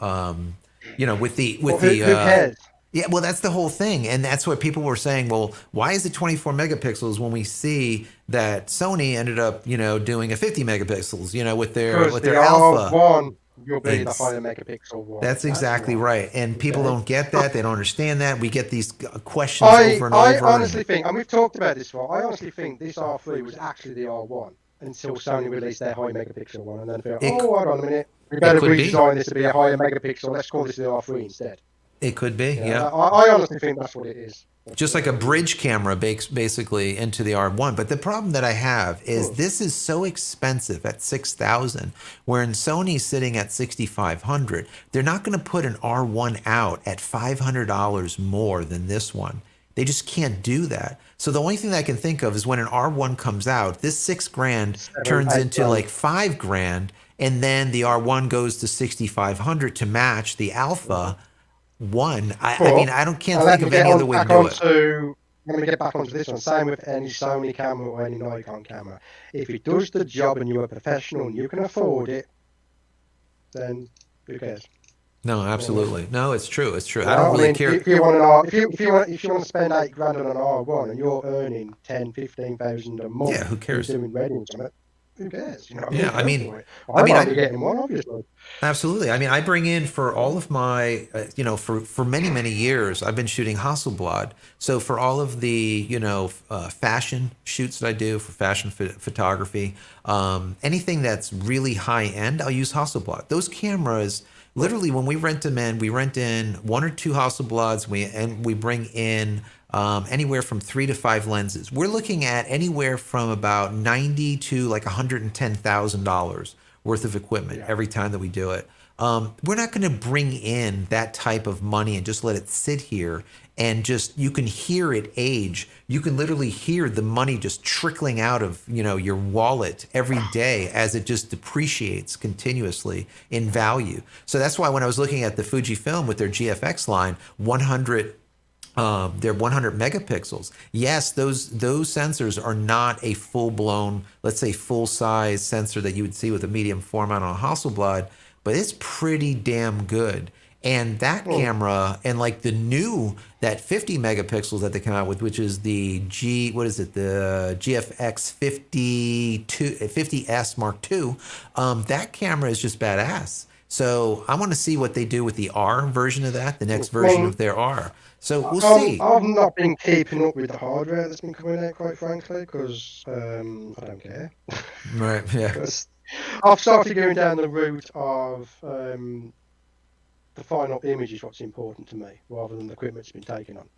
with well, the, who cares? yeah, well, that's the whole thing. And that's what people were saying. Well, why is it 24 megapixels when we see that Sony ended up, doing a 50 megapixels, with their, Because with the their alpha? R1 will be the Ex- higher megapixel one. That's That's exactly why. right. And people Okay. don't get that. They don't understand that. We get these questions over and I over. And honestly think, and we've talked about this before, I honestly think this R3 was actually the R1 until Sony released their high megapixel one, and then they thought, it, oh, hold on a minute, we it better could be. redesign this to be a higher megapixel. Let's call this the R3 instead. It could be. You know, Yeah. I honestly think that's what it is. That's Just like a what it is. bridge camera basically into the R1. But the problem that I have is Hmm. this is so expensive at 6,000, where in Sony's sitting at 6,500. They're not going to put an R1 out at $500 more than this one. They just can't do that. So the only thing that I can think of is when an R1 comes out, this 6 grand Seven, turns eight into grand. like 5 grand, and then the R1 goes to 6,500 to match the Mhm. Alpha one. I But mean, I don't can't and let think me of get any on other way to back do it. onto let me get back onto this one. Same with any Sony camera or any Nikon camera. If it does the job and you're a professional and you can afford it, then who cares? No, You know what I mean? absolutely. No, it's true. It's true. You I don't know, I really mean, care. if you want an R, if you want to spend 8 grand on an R1 and you're earning 10, 15,000 a Yeah, month who through cares? doing weddings on it, who cares? You know what I mean? Yeah, I Go mean, for it. I I mean, won't be I getting one, obviously. absolutely. I mean, I bring in for all of my, for many many years, I've been shooting Hasselblad. So for all of the, fashion shoots that I do for fashion photography, anything that's really high end, I'll use Hasselblad. Those cameras, Hmm. literally, when we rent them in, we rent in one or two Hasselblads. We bring in anywhere from 3 to 5 lenses. We're looking at anywhere from about 90 to like $110,000 worth of equipment Yeah. every time that we do it. We're not going to bring in that type of money and just let it sit here and just you can hear it age. You can literally hear the money just trickling out of your wallet every day as it just depreciates continuously in value. So that's why when I was looking at the Fujifilm with their GFX line, 100 they're 100 megapixels. Yes, those sensors are not a full blown, let's say full size sensor that you would see with a medium format on a Hasselblad, but it's pretty damn good. And that Hmm. camera and like the new that 50 megapixels that they come out with, which is the what is it, the GFX 52 50S Mark II, that camera is just badass. So I want to see what they do with the R version of that, the next I version mean, of their R. So we'll see. I've not been keeping up with the hardware that's been coming out, quite frankly, because I don't care. Right. Yeah. Because I've started going down the route of the final image is what's important to me, rather than the equipment's been taken on.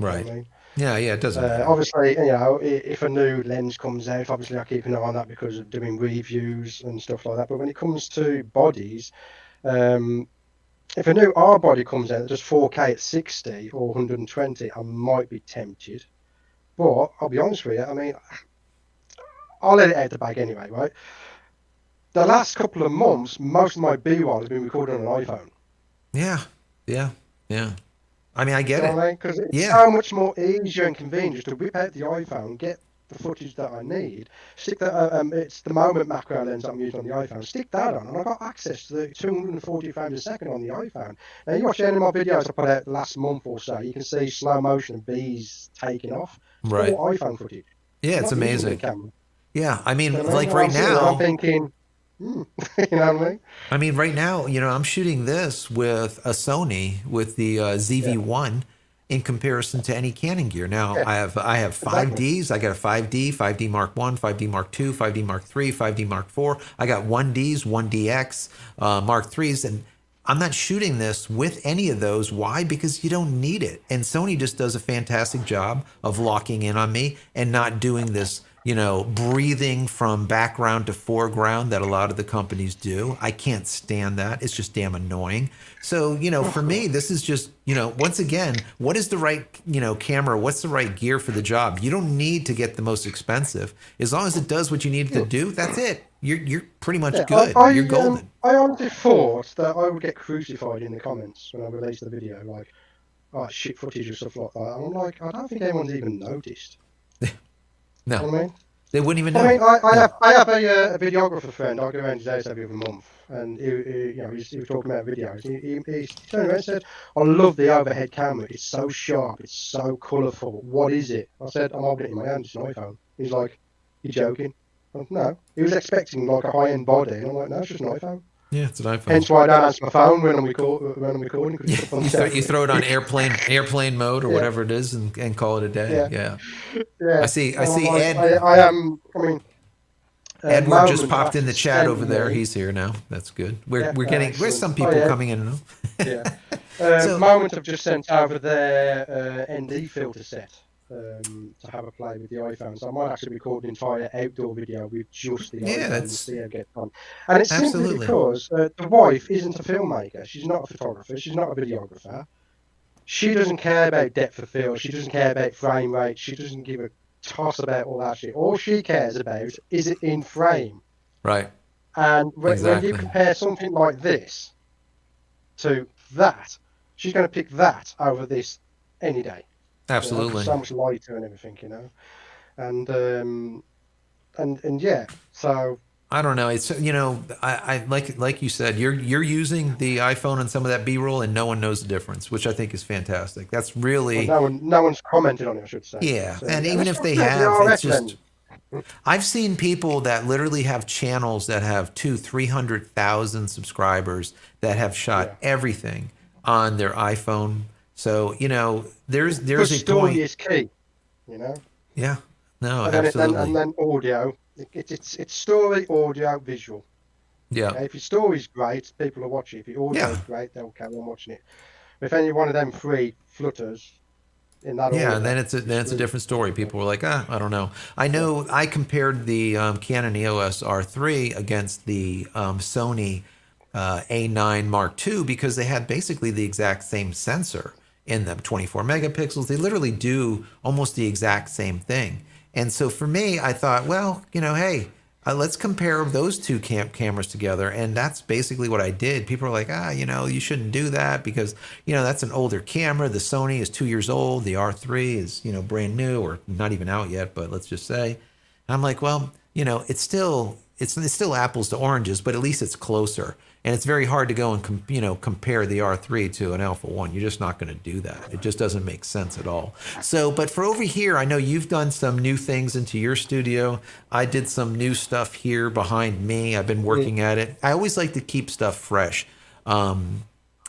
You know Right. what I mean? Yeah. Yeah. It doesn't matter. Obviously, if a new lens comes out, obviously I keep an eye on that because of doing reviews and stuff like that. But when it comes to bodies, um, if a new R body comes out that does 4K at 60 or 120, I might be tempted. But I'll be honest with you, I mean, I'll let it out the bag anyway, right? The last couple of months, most of my B-roll has been recorded on an iPhone. Yeah. Yeah. Yeah. I mean, I Do get you know it. what I mean? Because it's Yeah. so much more easier and convenient just to whip out the iPhone, get the footage that I need, stick that. It's the moment macro lens I'm using on the iPhone. Stick that on, and I've got access to the 240 frames a second on the iPhone. Now you watch any of my videos I put out last month or so, you can see slow motion of bees taking off. It's Right. all iPhone footage. Yeah. It's Not using the amazing. camera. Yeah. I Do mean, you know what I mean? like And I'm right sitting there, I'm now, thinking, you know what I mean? I mean, right now, I'm shooting this with a Sony with the Yeah, ZV-1 in comparison to any Canon gear. Now, yeah, I have five exactly. Ds. I got a 5D, 5D Mark One, 5D Mark Two, 5D Mark Three, 5D Mark Four. I got 1Ds, 1DX, Mark Threes, and I'm not shooting this with any of those. Why? Because you don't need it. And Sony just does a fantastic job of locking in on me and not doing this, breathing from background to foreground that a lot of the companies do. I can't stand that. It's just damn annoying. So, for me, this is just, once again, what is the right, camera? What's the right gear for the job? You don't need to get the most expensive. As long as it does what you need it to do, that's it. You're pretty much Yeah, good. You're golden. I honestly thought that I would get crucified in the comments when I released the video, like, oh, shit footage or stuff like that. And I'm like, I don't think anyone's even noticed. You No, know what I mean? they wouldn't even I know. mean, I No. have a videographer friend. I go around his house every other month, and he was talking about videos. He turned around and said, "I love the overhead camera. It's so sharp. It's so colourful. What is it?" I said, "I'm holding it in my hand. It's an iPhone." He's like, "You joking?" I'm like, no. He was expecting like a high-end body, and I'm like, "No, it's just an iPhone." Yeah, it's an iPhone. Hence why I don't answer my phone when I'm recording because Yeah, it's up on you the throw table. you throw it on airplane mode or Yeah, whatever it is, and call it a day. yeah, Yeah, I yeah. see. I And I'm see. like, Ed I am. I mean, a Edward just moment have popped in actually the chat sent over there. me. He's here now. That's good. We're Yeah, we're getting there's excellent. some Oh people yeah, coming in now. yeah. So Moment have just sent over their ND filter set to have a play with the iPhone. So I might actually record an entire outdoor video with just the yeah, iPhone and that's see how it gets on. And it's simply absolutely because the wife isn't a filmmaker. She's not a photographer. She's not a videographer. She doesn't care about depth of field. She doesn't care about frame rate. She doesn't give a toss about all that shit. All she cares about is it in frame. right. And when you Exactly. compare something like this to that, she's going to pick that over this any day. Because Absolutely. so much lighter and everything, and and yeah, so I don't know. It's I like you said, you're using the iPhone on some of that B-roll, and no one knows the difference, which I think is fantastic. That's well, really no one's commented on it, I should say. yeah. But And yeah, even let's if talk they about the have, it's RF just lens. I've seen people that literally have channels that have 300,000 subscribers that have shot Yeah, everything on their iPhone. So, there's because a story point. is key, you know, Yeah. No, and then absolutely. and then audio. It's story, audio, visual. Yeah. Okay, if your story's great, people will watch it. If your Yeah. audio's great, they'll carry on watching it. If any one of them three flutters in that Yeah, and order, then it's a you're then it's a screwed. different story. People were like, I don't know. I Yeah, know I compared the Canon EOS R3 against the Sony A9 Mark II because they had basically the exact same sensor in them, 24 megapixels. They literally do almost the exact same thing. And so for me, I thought, well, hey, let's compare those two cameras together. And that's basically what I did. People are like, you shouldn't do that because, that's an older camera. The Sony is 2 years old. The R3 is, brand new or not even out yet, but let's just say. And I'm like, well, it's still it's still apples to oranges, but at least it's closer. And it's very hard to go and compare the R3 to an Alpha 1. You're just not going to do that. It just doesn't make sense at all. So, but for over here, I know you've done some new things into your studio. I did some new stuff here behind me. I've been working at it. I always like to keep stuff fresh.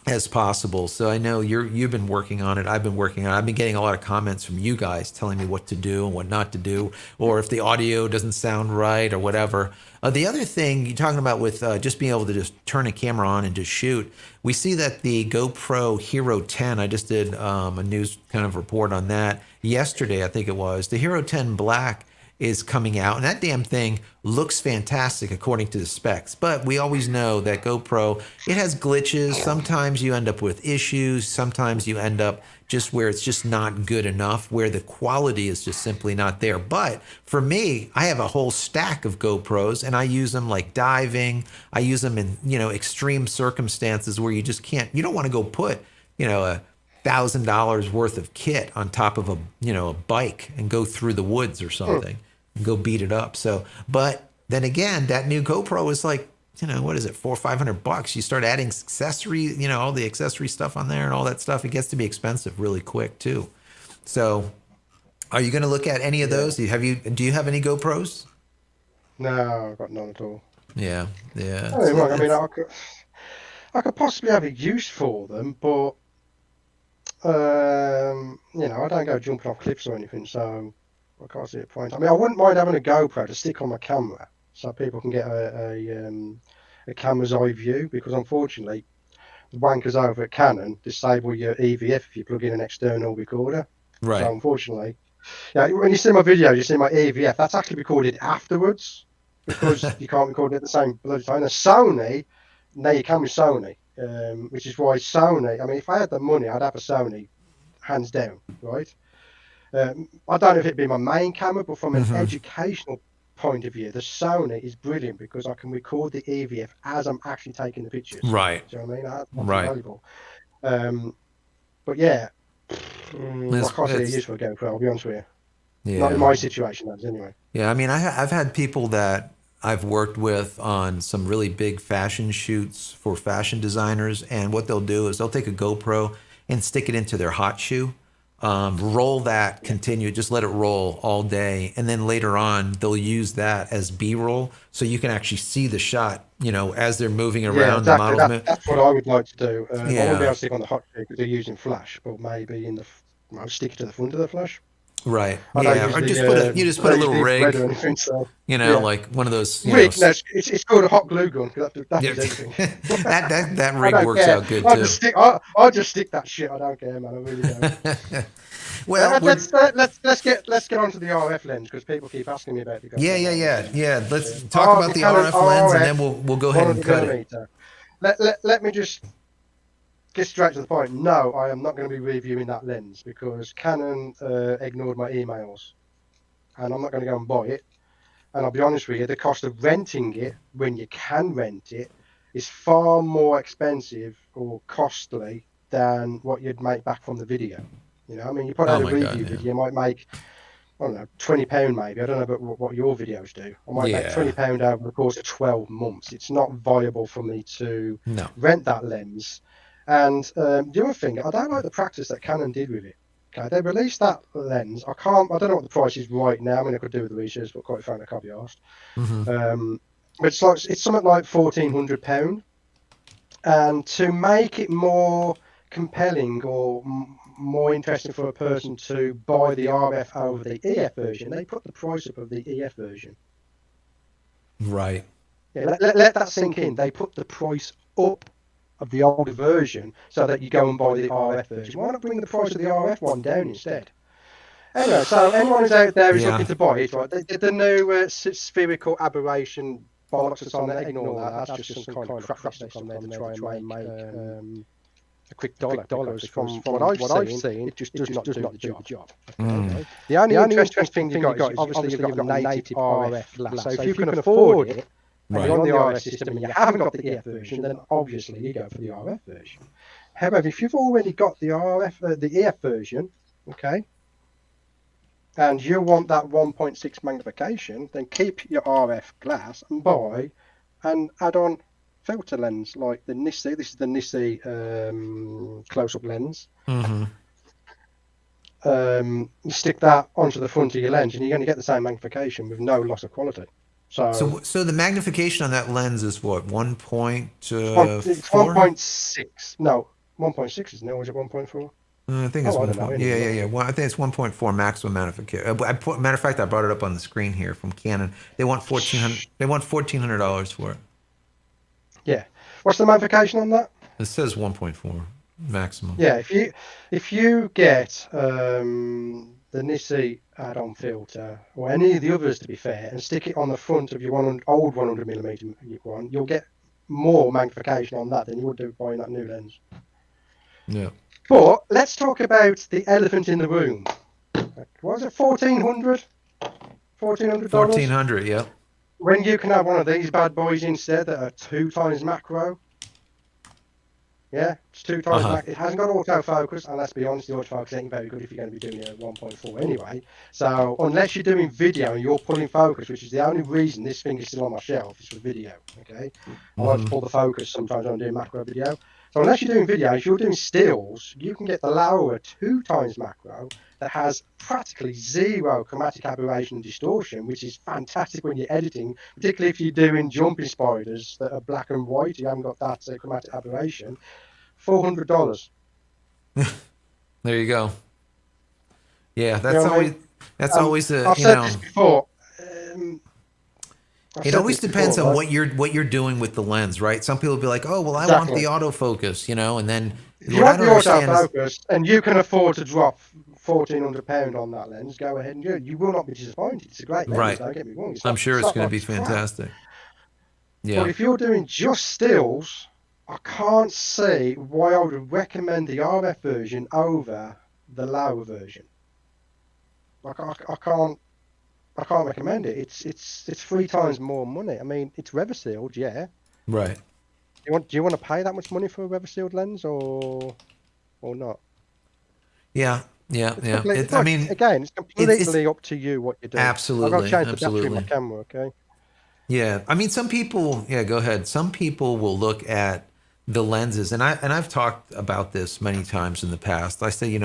As possible. So I know you've been working on it. I've been working on it. I've been getting a lot of comments from you guys telling me what to do and what not to do, or if the audio doesn't sound right or whatever. The other thing you're talking about with just being able to just turn a camera on and just shoot, we see that the GoPro Hero 10, I just did a news kind of report on that yesterday, I think it was. The Hero 10 Black is coming out, and that damn thing looks fantastic according to the specs. But we always know that GoPro, it has glitches. Sometimes you end up with issues. Sometimes you end up just where it's just not good enough, where the quality is just simply not there. But for me, I have a whole stack of GoPros, and I use them like diving. I use them in, extreme circumstances where you just can't, you don't want to go put, $1,000 worth of kit on top of a bike and go through the woods or something and go beat it up. So, but then again, that new GoPro is like, what is it, $400 or $500? You start adding accessories, all the accessory stuff on there and all that stuff. It gets to be expensive really quick too. So, are you going to look at any of those? Do you have any GoPros? No, I've got none at all. Yeah. I could possibly have a use for them, but I don't go jumping off cliffs or anything, so I can't see a point. I mean, I wouldn't mind having a GoPro to stick on my camera so people can get a camera's eye view, because unfortunately, the wankers over at Canon disable your EVF if you plug in an external recorder. Right. So unfortunately, when you see my videos, you see my EVF, that's actually recorded afterwards, because you can't record it at the same bloody time. Sony, now you can with Sony. Which is why Sony, I mean, if I had the money, I'd have a Sony, hands down, right? I don't know if it'd be my main camera, but from an educational point of view, the Sony is brilliant because I can record the EVF as I'm actually taking the pictures. Right. Do you know what I mean? That's right. valuable. But yeah, I can't see a use for a GoPro, I'll be honest with you. Not in my situation, that is, anyway. Yeah, I mean, I've had people that I've worked with on some really big fashion shoots for fashion designers, and what they'll do is they'll take a GoPro and stick it into their hot shoe, roll that, continue, just let it roll all day, and then later on they'll use that as B-roll, so you can actually see the shot, as they're moving around. Yeah, exactly. The models. That's what I would like to do. I won't be able to stick on the hot shoe because they're using flash, but maybe I'll stick it to the front of the flash. Right. Yeah. Or just put a little rig. Anything, so, like one of those. Rig. No, it's called a hot glue gun. That's everything. that rig works out good too. I'll just stick that shit. I don't care, man. I really don't. Well, let's get onto the RF lens, because people keep asking me about the. Yeah. Let's talk about the RF lens, and then we'll go ahead and cut it. Let me just get straight to the point. No, I am not going to be reviewing that lens because Canon ignored my emails, and I'm not going to go and buy it. And I'll be honest with you, the cost of renting it, when you can rent it, is far more expensive or costly than what you'd make back from the video. I mean, you put out a review video, you might make, I don't know, £20 maybe. I don't know about what your videos do. I might make £20 over the course of 12 months. It's not viable for me to rent that lens. And the other thing, I don't like the practice that Canon did with it. Okay, they released that lens. I don't know what the price is right now. I mean, I could do with the research, but quite frankly, I can't be asked. But it's something like £1,400. And to make it more compelling or more interesting for a person to buy the RF over the EF version, they put the price up of the EF version. Right. Yeah, let that sink in. They put the price up of the older version so that you go and buy the RF version. Why not bring the price of the RF one down instead? Anyway, so anyone who's out there who's looking to buy it, right? The new spherical aberration bollocks that's on there, ignore that. That's just some kind of crap that's on there to try and make a quick dollar. Because from what I've seen, it just does not do the job. Okay. The only interesting thing you've got is obviously you've got a native RF glass. So if you can afford it, and you're on the RF system and you haven't got the EF version, then obviously you go for the RF version. However, if you've already got the EF version, okay, and you want that 1.6 magnification, then keep your RF glass and buy an add-on filter lens like the Nissi. This is the Nissi close-up lens. Mm-hmm. You stick that onto the front of your lens, and you're going to get the same magnification with no loss of quality. So So the magnification on that lens is what, it's 1.4? 1.6. No, 1.6 isn't it? Or is it 1.4? I think it's Oh, I one don't know point. Yeah, yeah, anymore. yeah. Well, I think it's 1.4 maximum magnification. Matter of fact, I brought it up on the screen here from Canon. They want 1,400. They want $1,400 for it. Yeah. What's the magnification on that? It says 1.4 maximum. Yeah, if you get the Nissi add-on filter or any of the others, to be fair, and stick it on the front of your old 100mm one, you'll get more magnification on that than you would do buying that new lens. Yeah. But let's talk about the elephant in the room. What was it, $1,400? $1,400? 1,400. Yep. When you can have one of these bad boys instead that are 2 times macro. Yeah, it's 2 times macro. It hasn't got autofocus, and let's be honest, the autofocus ain't very good if you're going to be doing it at 1.4 anyway. So unless you're doing video and you're pulling focus, which is the only reason this thing is still on my shelf, is for video. Okay, I like to pull the focus sometimes when I'm doing macro video. So unless you're doing video, if you're doing stills, you can get the lower 2 times macro that has practically zero chromatic aberration and distortion, which is fantastic when you're editing, particularly if you're doing jumping spiders that are black and white. You haven't got that chromatic aberration. $400. There you go. Yeah, You know what I mean? that's always a I've said this before. I've It said always this depends before, on right? what you're doing with the lens, right? Some people will be like, "Oh, well, I want the Exactly. autofocus," and then If you what I want the don't understand is autofocus and you can afford to drop £1,400 on that lens, go ahead and do it. You will not be disappointed. It's a great lens, right. don't get me wrong. It's I'm not. sure It's it's not going to like be it's crap. fantastic. But Yeah. if you're doing just stills, I can't see why I would recommend the RF version over the lower version. I can't. I can't recommend it. It's 3 times more money. I mean, it's rever sealed, yeah. Right. Do you want to pay that much money for a rever sealed lens or not? Yeah. Yeah. It's Yeah. completely I like mean, again, it's it's completely up to you what you do. I've got to absolutely, change the battery in my absolutely. camera, okay? Yeah, I mean, some people. Yeah, go ahead. Some people will look at the lenses, and I've talked about this many times in the past. I say,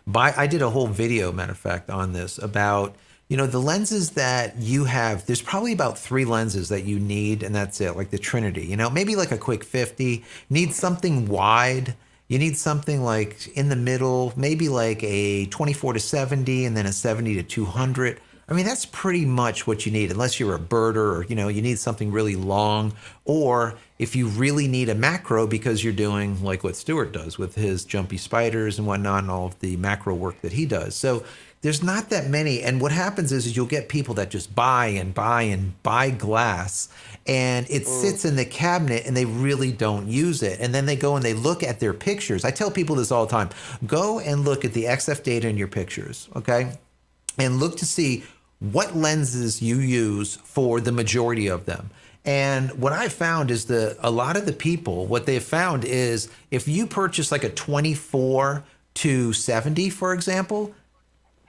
buy. I did a whole video, matter of fact, on this about the lenses that you have. There's probably about 3 lenses that you need, and that's it. Like the Trinity. Maybe like a quick 50. Need something wide. You need something like in the middle, maybe like a 24 to 70, and then a 70 to 200. I mean, that's pretty much what you need, unless you're a birder or, you need something really long. Or if you really need a macro because you're doing like what Stewart does with his jumpy spiders and whatnot and all of the macro work that he does. So there's not that many. And what happens is you'll get people that just buy and buy and buy glass and it Mm. sits in the cabinet and they really don't use it. And then they go and they look at their pictures. I tell people this all the time. Go and look at the XF data in your pictures, okay? And look to see what lenses you use for the majority of them. And what I found is that a lot of the people, what they've found is if you purchase like a 24 to 70, for example,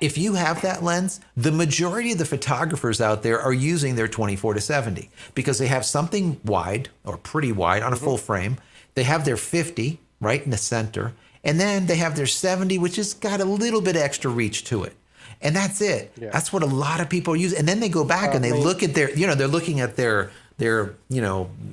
if you have that lens, the majority of the photographers out there are using their 24 to 70 because they have something wide or pretty wide on a Mm-hmm. full frame. They have their 50 right in the center. And then they have their 70, which has got a little bit extra reach to it. And that's it. Yeah. That's what a lot of people use. And then they go back I and they mean, look at they're looking at their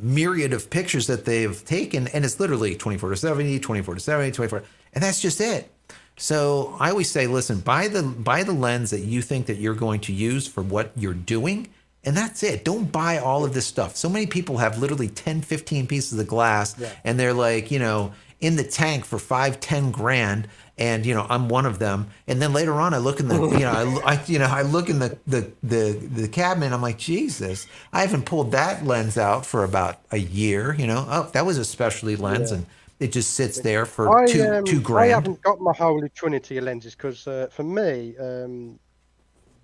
myriad of pictures that they've taken. And it's literally 24 to 70, 24 to 70, 24. And that's just it. So I always say, listen, buy the lens that you think that you're going to use for what you're doing. And that's it. Don't buy all of this stuff. So many people have literally 10, 15 pieces of glass yeah. and they're like, in the tank for 5, 10 grand. And, I'm one of them. And then later on, I look in the, I look in the cabinet. I'm like, Jesus, I haven't pulled that lens out for about a year. Oh, that was a specialty lens, Yeah. and it just sits there for I two I grand. haven't got my Holy Trinity of lenses because for me,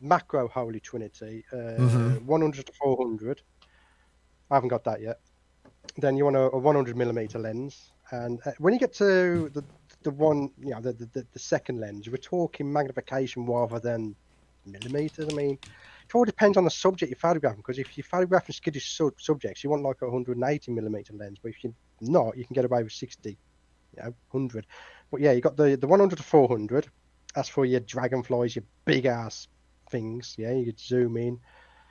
macro Holy Trinity, Mm-hmm. 100 to 400. I haven't got that yet. Then you want a 100mm lens, and when you get to the one, the second lens, we're talking magnification rather than millimeters. I mean, it all depends on the subject you're photographing, because if you're photographing skittish subjects, you want like a 180 millimeter lens, but if you're not, you can get away with 60, 100. But yeah, you got the 100 to 400. That's for your dragonflies, your big ass things. Yeah, you could zoom in,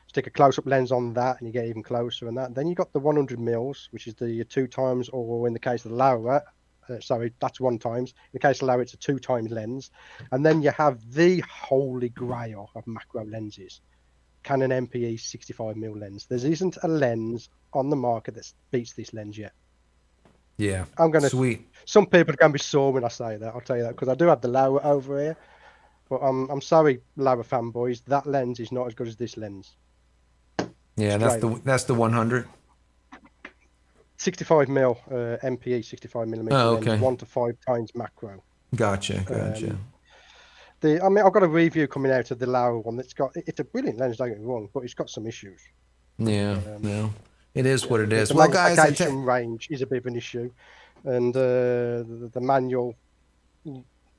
stick a close-up lens on that, and you get even closer and that. Then you got the 100 mils, which is the 2 times, or in the case of the Laowa, sorry, that's 1 times. In the case of Laowa, it's a 2 times lens. And then you have the holy grail of macro lenses, Canon MPE 65mm lens. There isn't a lens on the market that beats this lens yet. Yeah. I'm gonna. Sweet. Some people are gonna be sore when I say that. I'll tell you that, because I do have the Laowa over here. But I'm sorry, Laowa fanboys. That lens is not as good as this lens. Yeah, that's the 100. 65mm MPE 65mm Oh, lens, okay. 1 to 5 times macro. Gotcha. I mean, I've got a review coming out of the Laowa one. It's a brilliant lens, don't get me wrong, but it's got some issues. Yeah, no, it is what it is. The Well, guys, magnification range is a bit of an issue, and the manual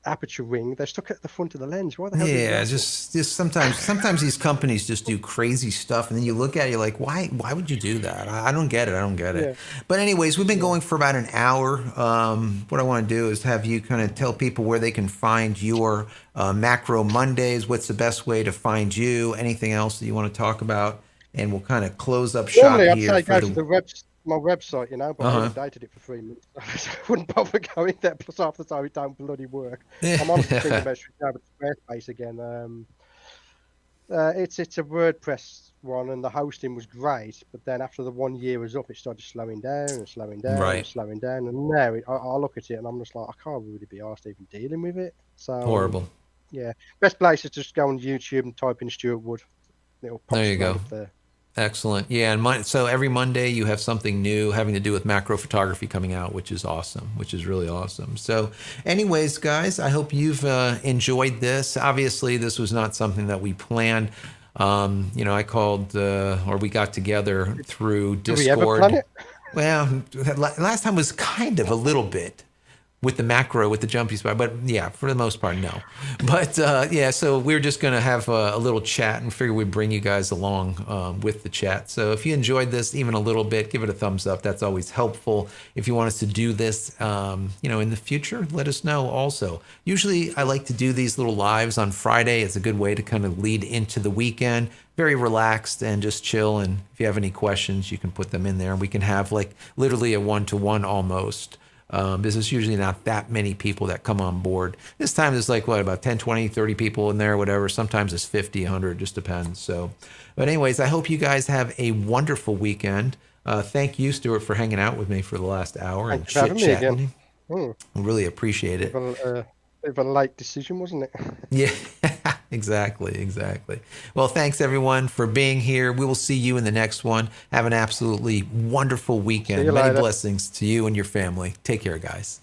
aperture ring, they're stuck at the front of the lens. Why the hell? yeah, just sometimes these companies just do crazy stuff, and then you look at it, you're like, why would you do that? I don't get it. Yeah. But anyways, we've been going for about an hour. What I want to do is have you kind of tell people where they can find your Macro Mondays. What's the best way to find you? Anything else that you want to talk about? And we'll kind of close up shop Normally, I'd here. say go to my website, but I haven't updated it for 3 months. So I wouldn't bother going there. Plus, half the time it don't bloody work. I'm honestly thinking about switching over to Squarespace again. It's a WordPress one, and the hosting was great, but then after the 1 year was up, it started slowing down and slowing down Right. and slowing down. And now I look at it and I'm just like, I can't really be asked even dealing with it. So Horrible. Yeah, best place is just go on YouTube and type in Stewart Wood. It'll pop There you go. up there. Excellent. Yeah, and so every Monday you have something new having to do with macro photography coming out, which is awesome, which is really awesome. So anyways, guys, I hope you've enjoyed this. Obviously, this was not something that we planned. I called or we got together through Discord. Did we ever plan it? Well, last time was kind of a little bit with the macro, with the jumpy spot, but yeah, for the most part, no. But yeah, so we're just going to have a little chat and figure we'd bring you guys along with the chat. So if you enjoyed this even a little bit, give it a thumbs up. That's always helpful. If you want us to do this, in the future, let us know also. Usually I like to do these little lives on Friday. It's a good way to kind of lead into the weekend. Very relaxed and just chill. And if you have any questions, you can put them in there. And we can have like literally a one-to-one almost. Because there's usually not that many people that come on board. This time there's like, about 10, 20, 30 people in there, whatever. Sometimes it's 50, 100, just depends. So, but anyways, I hope you guys have a wonderful weekend. Thank you, Stewart, for hanging out with me for the last hour and chit-chatting. I really appreciate it. Bit of a late decision, wasn't it? Yeah, exactly. Well, thanks everyone for being here. We will see you in the next one. Have an absolutely wonderful weekend. Many blessings to you and your family. Take care, guys.